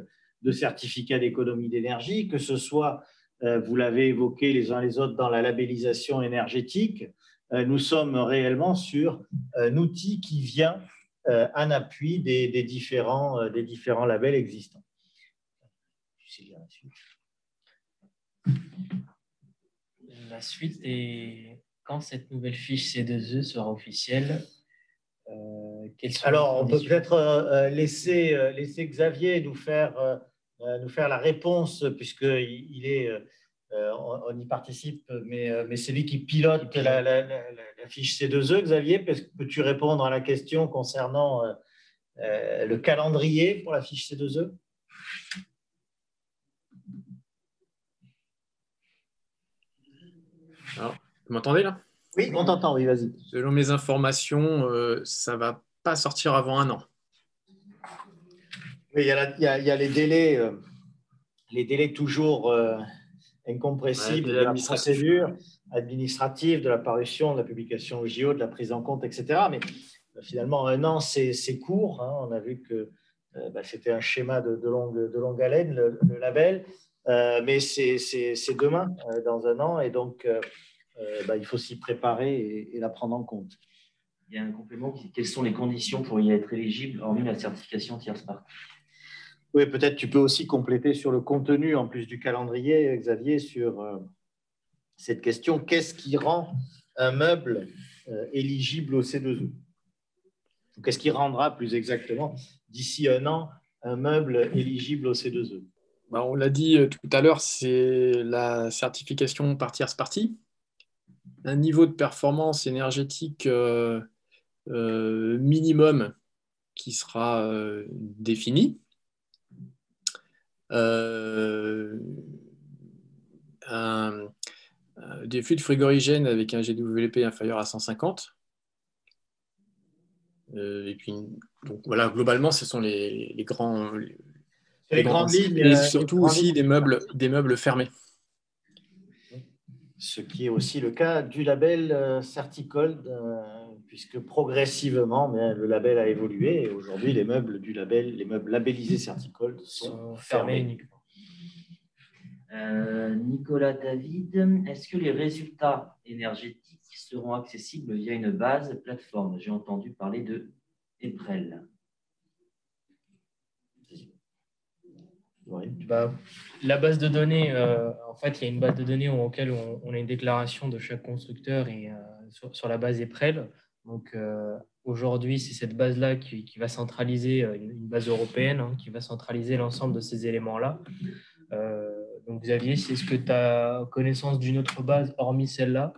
de certificat d'économie d'énergie, que ce soit, vous l'avez évoqué les uns les autres, dans la labellisation énergétique. Nous sommes réellement sur un outil qui vient en appui des différents labels existants. La suite est quand cette nouvelle fiche C2E sera officielle. Alors, on peut peut-être laisser Xavier nous faire la réponse, puisqu'il est, on y participe, mais c'est lui qui pilote la fiche C2E. Xavier, peux-tu répondre à la question concernant le calendrier pour la fiche C2E? Alors, vous m'entendez là? Oui, on t'entend, oui, vas-y. Selon mes informations, ça ne va pas sortir avant 1 an. Oui, il y a les délais toujours incompressibles de la procédure administrative, de la parution, de la publication au JO, de la prise en compte, etc. Mais finalement, 1 an, c'est court. Hein. On a vu que c'était un schéma de longue haleine, le label. Mais c'est demain, dans 1 an. Et donc, il faut s'y préparer et la prendre en compte. Il y a un complément qui dit quelles sont les conditions pour y être éligible, hormis la certification tierce partie. Oui, peut-être tu peux aussi compléter sur le contenu, en plus du calendrier, Xavier, sur cette question. Qu'est-ce qui rend un meuble éligible au C2E? Qu'est-ce qui rendra, plus exactement, d'ici 1 an, un meuble éligible au C2E? On l'a dit tout à l'heure, c'est la certification par tierce partie. Un niveau de performance énergétique minimum qui sera défini. Des fluides frigorigènes avec un GWP inférieur à 150. Et puis, donc, voilà, globalement, ce sont les grandes lignes. Et surtout aussi des meubles fermés. Ce qui est aussi le cas du label Certicold, puisque progressivement, le label a évolué et aujourd'hui, les meubles labellisés Certicold sont fermés uniquement. Nicolas David, est-ce que les résultats énergétiques seront accessibles via une base plateforme? J'ai entendu parler de EPREL. Oui. La base de données, en fait, il y a une base de données auquel on a une déclaration de chaque constructeur et sur la base EPREL. Donc, aujourd'hui, c'est cette base-là qui va centraliser, une base européenne, hein, qui va centraliser l'ensemble de ces éléments-là. Donc, Xavier, est-ce que tu as connaissance d'une autre base hormis celle-là?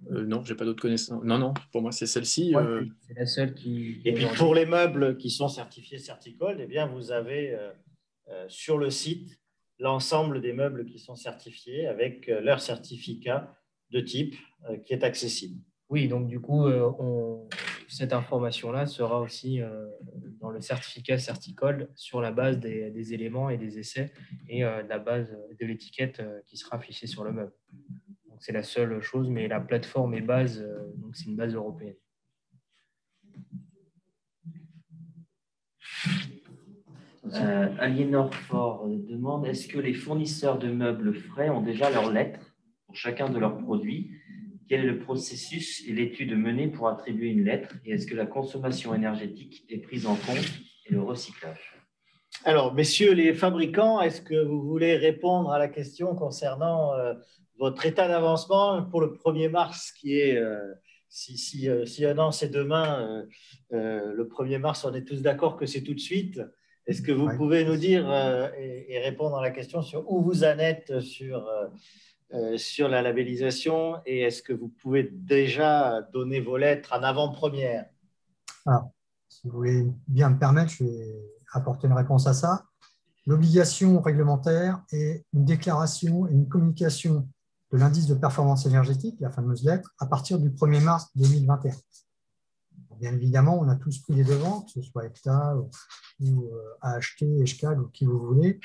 Non, je n'ai pas d'autres connaissances. Non, pour moi, c'est celle-ci. C'est la seule qui… Et puis, pour les meubles qui sont certifiés Certicold, eh bien, vous avez sur le site l'ensemble des meubles qui sont certifiés avec leur certificat de type qui est accessible. Oui, donc du coup, cette information-là sera aussi dans le certificat Certicold sur la base des éléments et des essais et la base de l'étiquette qui sera affichée sur le meuble. Donc, c'est la seule chose, mais la plateforme est base, donc c'est une base européenne. Aliénor Fort demande, est-ce que les fournisseurs de meubles frais ont déjà leurs lettres pour chacun de leurs produits? Quel est le processus et l'étude menée pour attribuer une lettre? Et est-ce que la consommation énergétique est prise en compte et le recyclage? Alors, messieurs les fabricants, est-ce que vous voulez répondre à la question concernant votre état d'avancement pour le 1er mars, qui est, si 1 an c'est demain, le 1er mars, on est tous d'accord que c'est tout de suite. Est-ce que vous pouvez nous dire et répondre à la question sur où vous en êtes sur la labellisation et est-ce que vous pouvez déjà donner vos lettres en avant-première? Alors, si vous voulez bien me permettre, je vais apporter une réponse à ça. L'obligation réglementaire est une déclaration et une communication de l'indice de performance énergétique, la fameuse lettre, à partir du 1er mars 2021. Bien évidemment, on a tous pris les devants, que ce soit EPTA ou AHT, ESCAG ou qui vous voulez.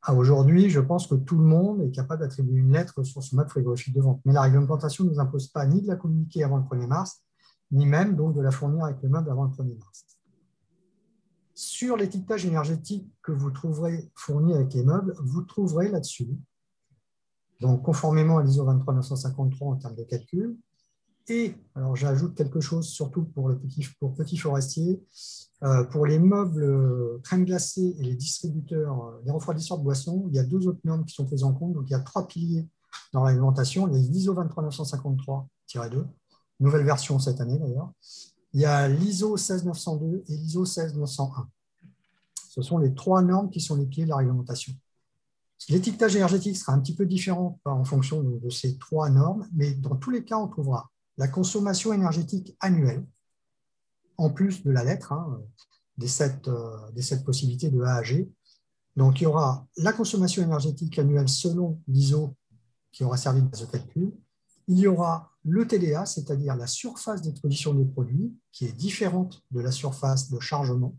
Aujourd'hui, je pense que tout le monde est capable d'attribuer une lettre sur son meuble frigorifique de vente. Mais la réglementation ne nous impose pas ni de la communiquer avant le 1er mars, ni même donc de la fournir avec le meuble avant le 1er mars. Sur l'étiquetage énergétique que vous trouverez fourni avec les meubles, vous trouverez là-dessus, donc conformément à l'ISO 23953 en termes de calcul, Et, alors j'ajoute quelque chose surtout pour petits forestiers, pour les meubles crème glacée et les distributeurs, les refroidisseurs de boissons, il y a 2 autres normes qui sont prises en compte. Donc il y a 3 piliers dans la réglementation. Il y a l'ISO 23953-2, nouvelle version cette année d'ailleurs. Il y a l'ISO 16902 et l'ISO 16901. Ce sont les 3 normes qui sont les piliers de la réglementation. L'étiquetage énergétique sera un petit peu différent en fonction de ces 3 normes, mais dans tous les cas, on trouvera la consommation énergétique annuelle, en plus de la lettre, des 7 possibilités de A à G. Donc, il y aura la consommation énergétique annuelle selon l'ISO qui aura servi de base de calcul. Il y aura le TDA, c'est-à-dire la surface d'exposition des produits, qui est différente de la surface de chargement.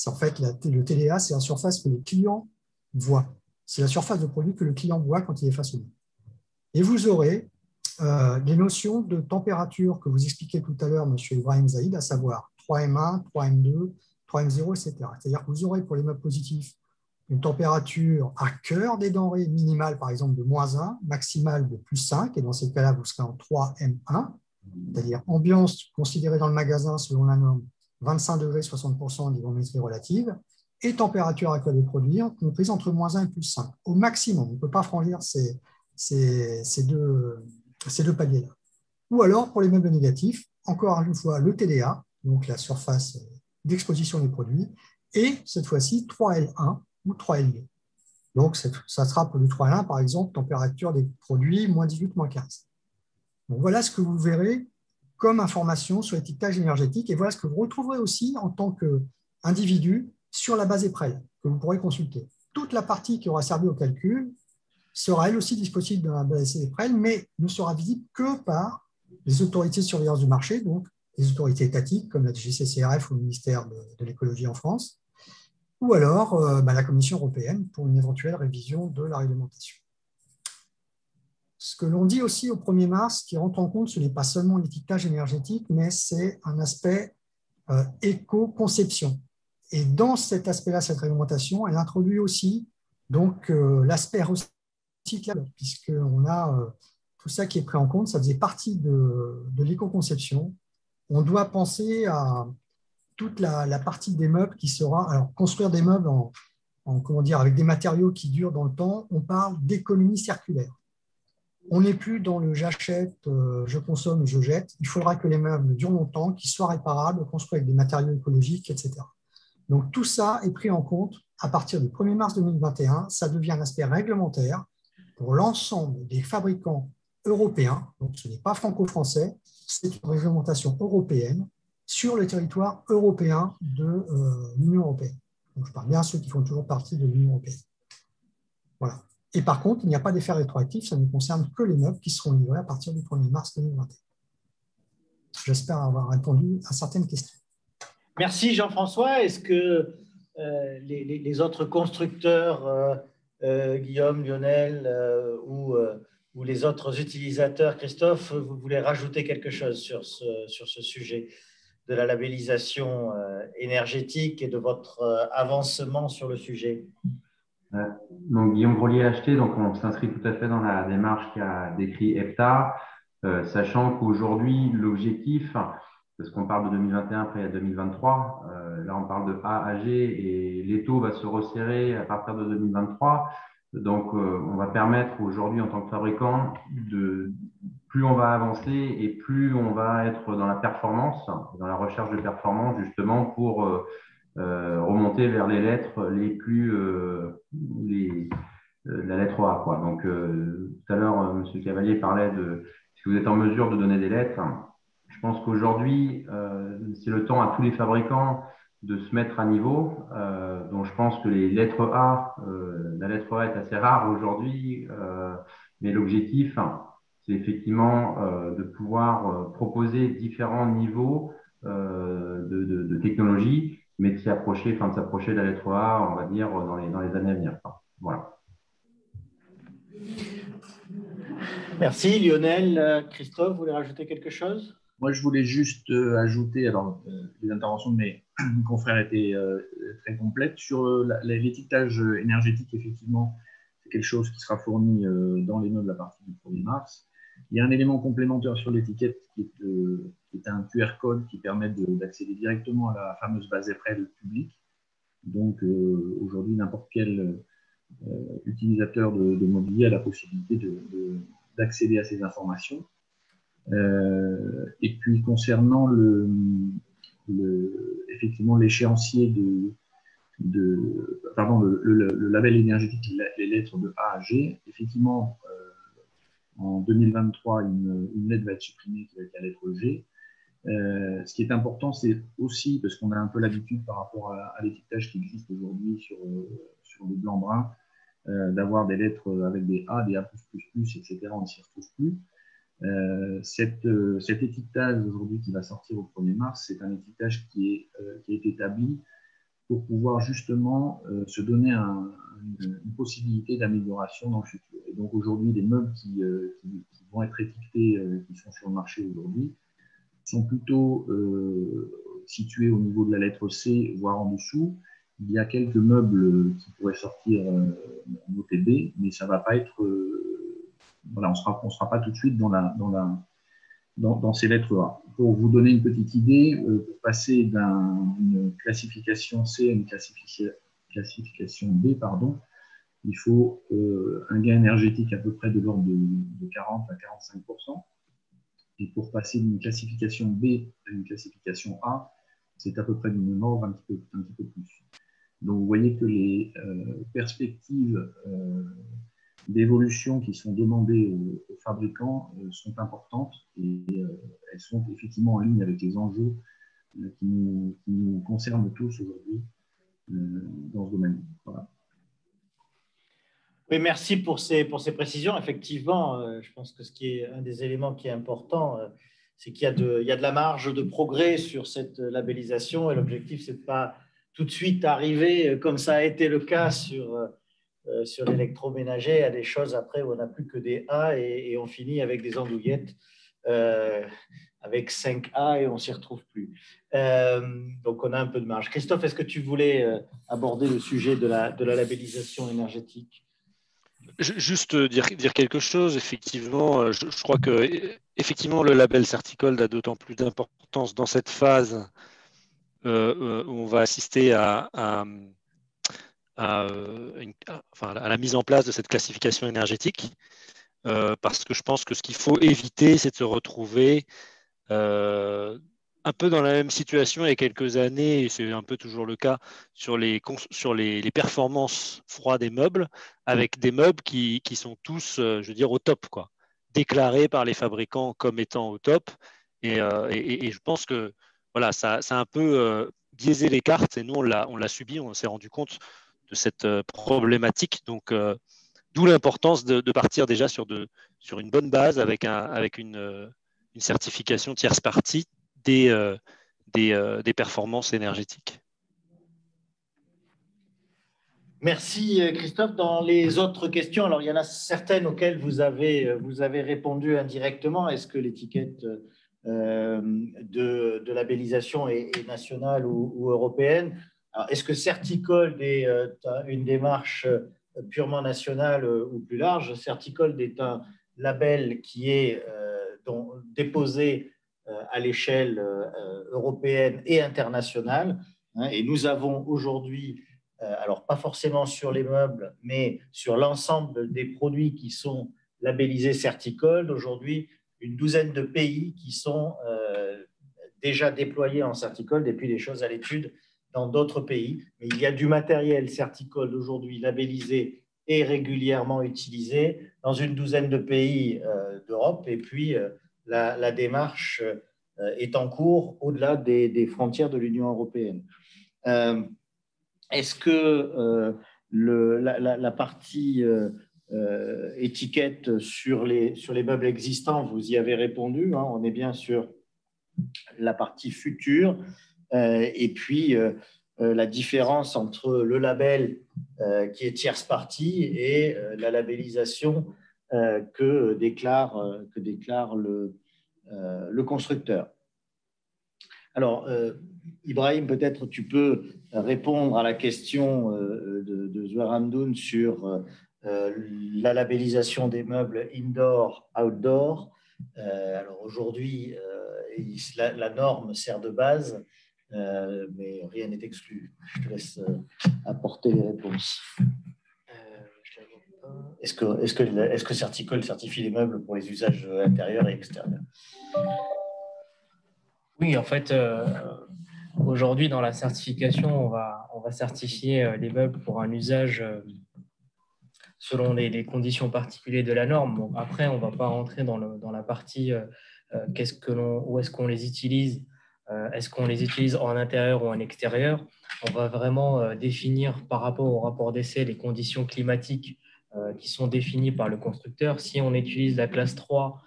En fait, le TDA, c'est la surface que le client voit. C'est la surface de produit que le client voit quand il est face au mur. Et vous aurez les notions de température que vous expliquiez tout à l'heure, M. Ibrahim Zaïd, à savoir 3M1, 3M2, 3M0, etc. C'est-à-dire que vous aurez pour les meubles positifs une température à cœur des denrées minimale, par exemple, de -1, maximale de +5, et dans ces cas-là, vous serez en 3M1, c'est-à-dire ambiance considérée dans le magasin selon la norme 25 degrés, 60% d'hygrométrie relative, et température à cœur des produits comprise entre -1 et +5. Au maximum, on ne peut pas franchir ces deux paliers-là. Ou alors, pour les meubles négatifs, encore une fois, le TDA, donc la surface d'exposition des produits, et cette fois-ci 3L1 ou 3L2. Donc, ça sera pour le 3L1, par exemple, température des produits -18, -15. Donc, voilà ce que vous verrez comme information sur l'étiquetage énergétique, et voilà ce que vous retrouverez aussi en tant qu'individu sur la base EPREL, que vous pourrez consulter. Toute la partie qui aura servi au calcul sera elle aussi disponible dans la base EPREL, mais ne sera visible que par les autorités de surveillance du marché, donc les autorités étatiques comme la DGCCRF ou le ministère de l'écologie en France, ou alors la Commission européenne pour une éventuelle révision de la réglementation. Ce que l'on dit aussi au 1er mars, qui rentre en compte, ce n'est pas seulement l'étiquetage énergétique, mais c'est un aspect éco-conception. Et dans cet aspect-là, cette réglementation, elle introduit aussi l'aspect recyclable, puisqu'on a tout ça qui est pris en compte, ça faisait partie de l'éco-conception. On doit penser à toute la partie des meubles qui sera… Alors, construire des meubles avec des matériaux qui durent dans le temps, on parle d'économie circulaire. On n'est plus dans le j'achète, je consomme, je jette. Il faudra que les meubles durent longtemps, qu'ils soient réparables, construits avec des matériaux écologiques, etc. Donc, tout ça est pris en compte à partir du 1er mars 2021. Ça devient un aspect réglementaire pour l'ensemble des fabricants européens. Donc, ce n'est pas franco-français, c'est une réglementation européenne sur le territoire européen de l'Union européenne. Donc, je parle bien à ceux qui font toujours partie de l'Union européenne. Voilà. Et par contre, il n'y a pas d'effet rétroactif, ça ne concerne que les meubles qui seront livrés à partir du 1er mars 2021. J'espère avoir répondu à certaines questions. Merci Jean-François. Est-ce que les autres constructeurs, Guillaume, Lionel ou les autres utilisateurs, Christophe, vous voulez rajouter quelque chose sur ce sujet de la labellisation énergétique et de votre avancement sur le sujet? Donc, Guillaume Grolier-Acheté, donc on s'inscrit tout à fait dans la démarche qu'a décrit EFTA, sachant qu'aujourd'hui, l'objectif, parce qu'on parle de 2021, après il y a 2023, là on parle de A à G et l'étau va se resserrer à partir de 2023. Donc, on va permettre aujourd'hui en tant que fabricant, plus on va avancer et plus on va être dans la performance, dans la recherche de performance justement pour remonter vers les lettres les plus, la lettre A, quoi. Donc, tout à l'heure, M. Cavalier parlait de si vous êtes en mesure de donner des lettres. Je pense qu'aujourd'hui, c'est le temps à tous les fabricants de se mettre à niveau. Donc, je pense que les lettres A, la lettre A est assez rare aujourd'hui, mais l'objectif, c'est effectivement de pouvoir proposer différents niveaux de technologie, mais de s'approcher de la lettre A, on va dire, dans les années à venir. Voilà. Merci. Lionel, Christophe, vous voulez rajouter quelque chose? Moi, je voulais juste ajouter, alors les interventions de mes confrères étaient très complètes. Sur l'étiquetage énergétique, effectivement, c'est quelque chose qui sera fourni dans les meubles à partir du 1er mars. Il y a un élément complémentaire sur l'étiquette qui est un QR code qui permet d'accéder directement à la fameuse base EFREL publique. Donc, aujourd'hui, n'importe quel utilisateur de mobilier a la possibilité d'accéder à ces informations. Et puis, concernant effectivement l'échéancier le label énergétique, les lettres de A à G, effectivement, en 2023, une lettre va être supprimée qui va être la lettre G. Ce qui est important, c'est aussi, parce qu'on a un peu l'habitude par rapport à l'étiquetage qui existe aujourd'hui sur le blanc-brun, d'avoir des lettres avec des A, des A++, etc. On ne s'y retrouve plus. Cet étiquetage aujourd'hui qui va sortir au 1er mars, c'est un étiquetage qui est établi pour pouvoir justement se donner une possibilité d'amélioration dans le futur. Et donc aujourd'hui, les meubles qui vont être étiquetés, qui sont sur le marché aujourd'hui, sont plutôt situés au niveau de la lettre C, voire en dessous. Il y a quelques meubles qui pourraient sortir en OTB, mais ça ne va pas être... voilà, on ne sera pas tout de suite dans ces lettres A. Pour vous donner une petite idée, pour passer d'une classification C à une classification B, pardon, il faut un gain énergétique à peu près de l'ordre de 40 à 45%. Et pour passer d'une classification B à une classification A, c'est à peu près d'une ordre un petit peu plus. Donc vous voyez que les perspectives d'évolution qui sont demandées aux fabricants sont importantes et elles sont effectivement en ligne avec les enjeux qui nous concernent tous aujourd'hui dans ce domaine. Voilà. Oui, merci pour ces précisions. Effectivement, je pense que un des éléments qui est important, c'est qu'il y a de la marge de progrès sur cette labellisation et l'objectif, c'est de ne pas tout de suite arriver, comme ça a été le cas sur l'électroménager, à des choses après où on n'a plus que des A et on finit avec des andouillettes avec 5 A et on ne s'y retrouve plus. Donc, on a un peu de marge. Christophe, est-ce que tu voulais aborder le sujet de la labellisation énergétique ? Juste dire quelque chose, effectivement, je crois que effectivement, le label Certicold a d'autant plus d'importance dans cette phase où on va assister à la mise en place de cette classification énergétique, parce que je pense que ce qu'il faut éviter, c'est de se retrouver un peu dans la même situation il y a quelques années, et c'est un peu toujours le cas sur les performances froides des meubles, avec des meubles qui sont tous, je veux dire, au top, quoi, déclarés par les fabricants comme étant au top. Et je pense que voilà, ça a un peu biaisé les cartes, et nous, on l'a subi, on s'est rendu compte de cette problématique. Donc, d'où l'importance de partir déjà sur une bonne base avec une certification tierce partie des performances énergétiques. Merci Christophe. Dans les autres questions, alors il y en a certaines auxquelles vous avez répondu indirectement. Est-ce que l'étiquette de labellisation est nationale ou européenne? Est-ce que Certicold est une démarche purement nationale ou plus large? Certicold est un label qui est déposé à l'échelle européenne et internationale. Et nous avons aujourd'hui, alors pas forcément sur les meubles, mais sur l'ensemble des produits qui sont labellisés Certicold, aujourd'hui, une douzaine de pays qui sont déjà déployés en Certicold, et puis des choses à l'étude dans d'autres pays. Mais il y a du matériel Certicold aujourd'hui labellisé et régulièrement utilisé dans une douzaine de pays d'Europe, et puis la démarche est en cours au-delà des frontières de l'Union européenne. Est-ce que la partie étiquette sur les meubles existants, vous y avez répondu, hein, on est bien sur la partie future, et puis la différence entre le label qui est tierce partie et la labellisation que déclare le constructeur. Alors, Ibrahim, peut-être tu peux répondre à la question de Zouar Hamdoun sur la labellisation des meubles indoor, outdoor. Alors aujourd'hui, la norme sert de base, mais rien n'est exclu. Je te laisse apporter les réponses. Est-ce que Certicol certifie les meubles pour les usages intérieurs et extérieurs? Oui, en fait, aujourd'hui, dans la certification, on va certifier les meubles pour un usage selon les conditions particulières de la norme. Bon, après, on ne va pas rentrer dans la partie où est-ce qu'on les utilise. Est-ce qu'on les utilise en intérieur ou en extérieur? On va vraiment définir par rapport au rapport d'essai les conditions climatiques qui sont définies par le constructeur. Si on utilise la classe 3,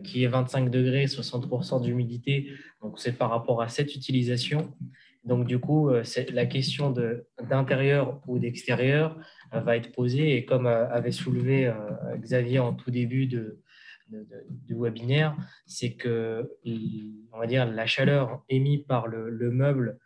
qui est 25 degrés, 60% d'humidité, donc c'est par rapport à cette utilisation. Donc du coup, la question d'intérieur ou d'extérieur va être posée. Et comme avait soulevé Xavier en tout début du webinaire, c'est que, on va dire, la chaleur émise par le meuble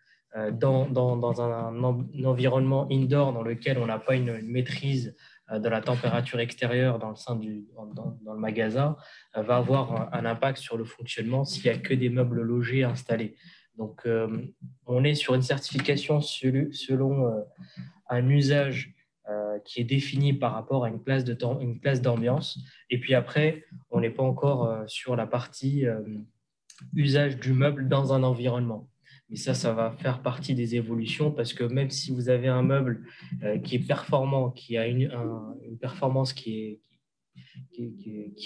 dans un environnement indoor dans lequel on n'a pas une maîtrise de la température extérieure dans le magasin va avoir un impact sur le fonctionnement s'il n'y a que des meubles logés installés. Donc, on est sur une certification selon un usage qui est défini par rapport à une classe d'ambiance. Et puis après, on n'est pas encore sur la partie usage du meuble dans un environnement. Mais ça va faire partie des évolutions parce que même si vous avez un meuble qui est performant, qui a une performance qui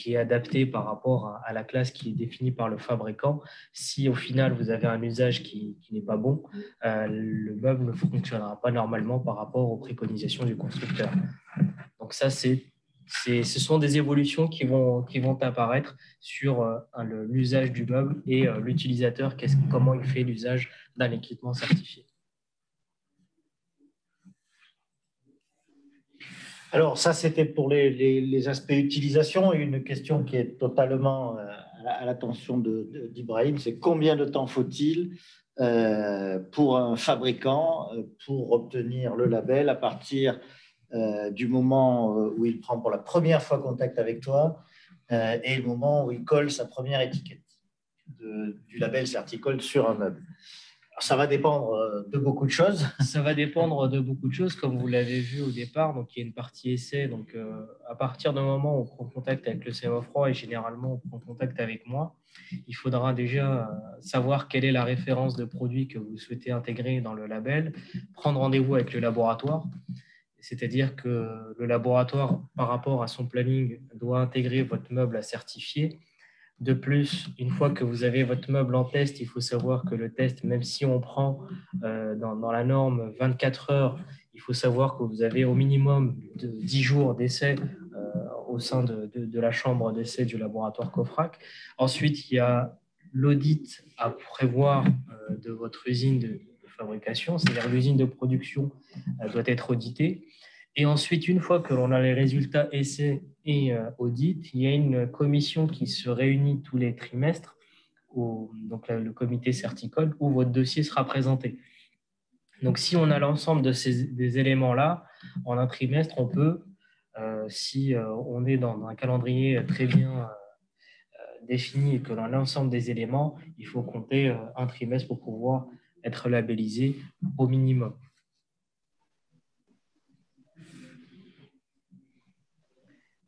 est adaptée par rapport à la classe qui est définie par le fabricant, si au final vous avez un usage qui n'est pas bon, le meuble ne fonctionnera pas normalement par rapport aux préconisations du constructeur. Donc ça, ce sont des évolutions qui vont apparaître sur l'usage du meuble et l'utilisateur, comment il fait l'usage d'un équipement certifié. Alors ça, c'était pour les aspects utilisation. Une question qui est totalement à l'attention d'Ibrahim, c'est combien de temps faut-il pour un fabricant pour obtenir le label à partir du moment où il prend pour la première fois contact avec toi et le moment où il colle sa première étiquette du label Certicol sur un meuble. Alors, ça va dépendre de beaucoup de choses. Ça va dépendre de beaucoup de choses, comme vous l'avez vu au départ. Donc, il y a une partie essai. Donc, à partir du moment où on prend contact avec le CMA-Froid et généralement on prend contact avec moi, il faudra déjà savoir quelle est la référence de produit que vous souhaitez intégrer dans le label, prendre rendez-vous avec le laboratoire. C'est-à-dire que le laboratoire, par rapport à son planning, doit intégrer votre meuble à certifier. De plus, une fois que vous avez votre meuble en test, il faut savoir que le test, même si on prend dans la norme 24 heures, il faut savoir que vous avez au minimum de 10 jours d'essai au sein de la chambre d'essai du laboratoire COFRAC. Ensuite, il y a l'audit à prévoir de votre usine de fabrication, c'est-à-dire l'usine de production doit être auditée. Et ensuite, une fois que l'on a les résultats essais et audit, il y a une commission qui se réunit tous les trimestres, donc le comité Certicol, où votre dossier sera présenté. Donc, si on a l'ensemble des éléments-là, en un trimestre, on peut, si on est dans un calendrier très bien défini et que l'on a l'ensemble des éléments, il faut compter un trimestre pour pouvoir être labellisé au minimum.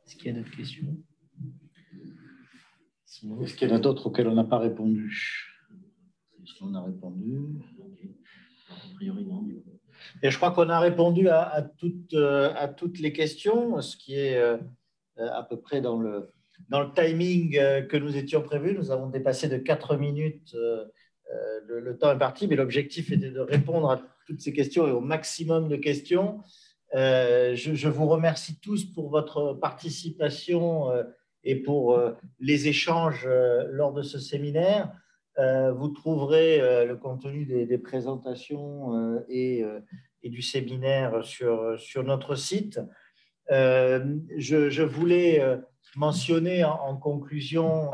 Est-ce qu'il y a d'autres questions? Sinon, est-ce qu'il y en a d'autres auxquelles on n'a pas répondu? Est-ce qu'on a répondu? A priori, non. Et je crois qu'on a répondu à toutes les questions, ce qui est à peu près dans le timing que nous étions prévus. Nous avons dépassé de 4 minutes le temps imparti, mais l'objectif était de répondre à toutes ces questions et au maximum de questions. Je vous remercie tous pour votre participation et pour les échanges lors de ce séminaire. Vous trouverez le contenu des présentations et du séminaire sur notre site. Je voulais mentionner en conclusion,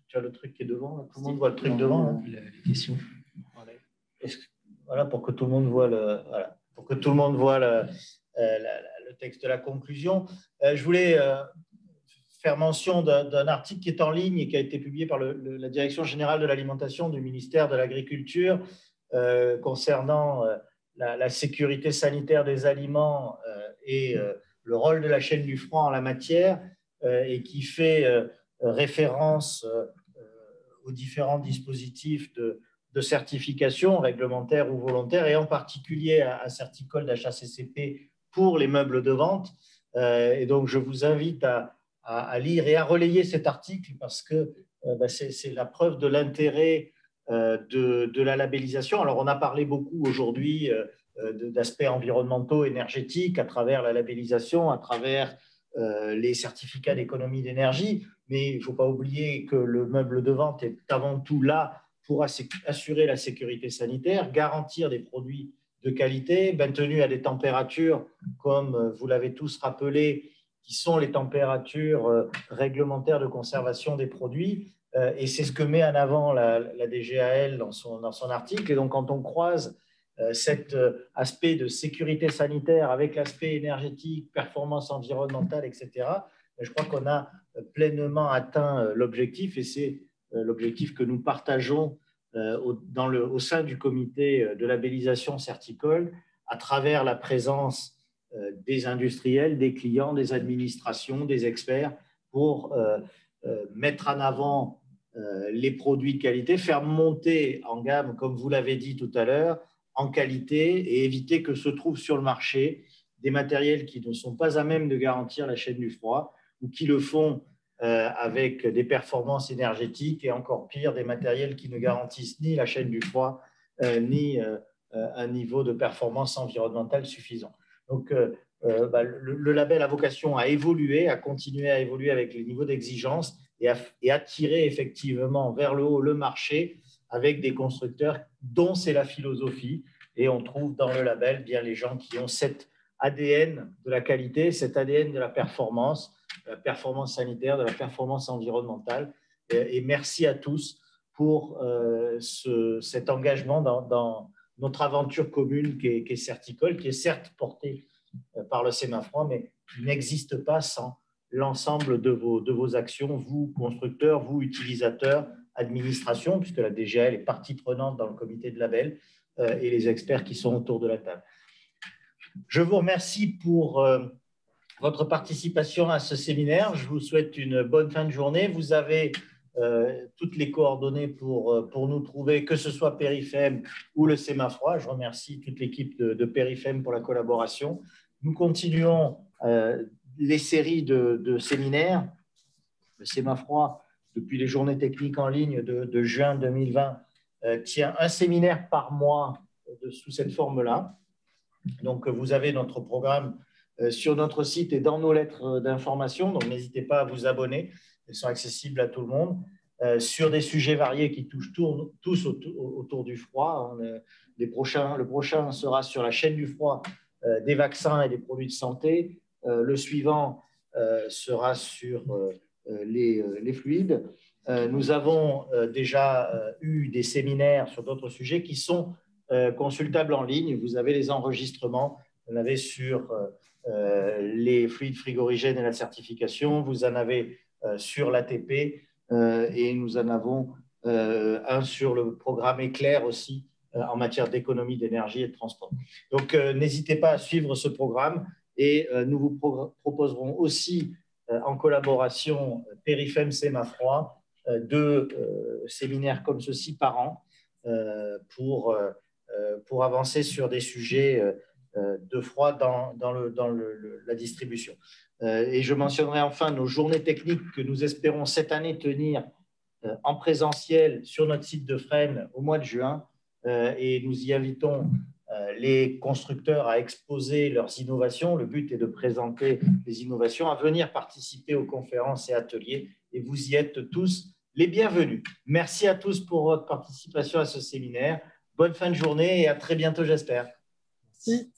tu as le truc qui est devant, là, tout le monde voit le truc devant. Les questions. Voilà, pour que tout le monde voit le texte de la conclusion. Je voulais faire mention d'un article qui est en ligne et qui a été publié par la Direction générale de l'alimentation du ministère de l'Agriculture concernant la sécurité sanitaire des aliments et le rôle de la chaîne du froid en la matière et qui fait référence aux différents dispositifs de certification réglementaire ou volontaire et en particulier à Certicol d'HACCP pour les meubles de vente. Et donc, je vous invite à lire et à relayer cet article parce que c'est la preuve de l'intérêt de la labellisation. Alors, on a parlé beaucoup aujourd'hui d'aspects environnementaux, énergétiques à travers la labellisation, à travers les certificats d'économie d'énergie, mais il ne faut pas oublier que le meuble de vente est avant tout là pour assurer la sécurité sanitaire, garantir des produits de qualité, maintenus à des températures, comme vous l'avez tous rappelé, qui sont les températures réglementaires de conservation des produits. Et c'est ce que met en avant la DGAL dans son article. Et donc, quand on croise cet aspect de sécurité sanitaire avec l'aspect énergétique, performance environnementale, etc., je crois qu'on a pleinement atteint l'objectif et c'est l'objectif que nous partageons au sein du comité de labellisation Certicol à travers la présence des industriels, des clients, des administrations, des experts pour mettre en avant les produits de qualité, faire monter en gamme, comme vous l'avez dit tout à l'heure, en qualité et éviter que se trouvent sur le marché des matériels qui ne sont pas à même de garantir la chaîne du froid ou qui le font avec des performances énergétiques et encore pire, des matériels qui ne garantissent ni la chaîne du froid ni un niveau de performance environnementale suffisant. Donc, le label a vocation à évoluer, à continuer à évoluer avec les niveaux d'exigence et attirer effectivement vers le haut le marché avec des constructeurs dont c'est la philosophie. Et on trouve dans le label bien les gens qui ont cet ADN de la qualité, cet ADN de la performance sanitaire, de la performance environnementale. Et merci à tous pour cet engagement dans notre aventure commune qui est Certicol, qui est certes portée par le SEMAFROID, mais qui n'existe pas sans l'ensemble de vos actions, vous, constructeurs, vous, utilisateurs, administration, puisque la DGAL est partie prenante dans le comité de label, et les experts qui sont autour de la table. Je vous remercie pour votre participation à ce séminaire. Je vous souhaite une bonne fin de journée. Vous avez toutes les coordonnées pour nous trouver, que ce soit Perifem ou le SEMAFROID. Je remercie toute l'équipe de Perifem pour la collaboration. Nous continuons les séries de séminaires. Le SEMAFROID, depuis les journées techniques en ligne de juin 2020, tient un séminaire par mois sous cette forme-là. Donc, vous avez notre programme sur notre site et dans nos lettres d'information. Donc, n'hésitez pas à vous abonner. Elles sont accessibles à tout le monde sur des sujets variés qui touchent tous autour du froid. Le prochain sera sur la chaîne du froid des vaccins et des produits de santé. Le suivant sera sur les fluides. Nous avons déjà eu des séminaires sur d'autres sujets qui sont consultables en ligne. Vous avez les enregistrements. Vous en avez sur les fluides frigorigènes et la certification. Vous en avez sur l'ATP et nous en avons un sur le programme Éclair aussi en matière d'économie d'énergie et de transport. Donc, n'hésitez pas à suivre ce programme et nous vous proposerons aussi en collaboration Perifem SEMAFROID deux séminaires comme ceci par an pour avancer sur des sujets de froid dans la distribution. Et je mentionnerai enfin nos journées techniques que nous espérons cette année tenir en présentiel sur notre site de Fresnes au mois de juin. Et nous y invitons les constructeurs à exposer leurs innovations. Le but est de présenter les innovations, à venir participer aux conférences et ateliers. Et vous y êtes tous les bienvenus. Merci à tous pour votre participation à ce séminaire. Bonne fin de journée et à très bientôt, j'espère. Merci.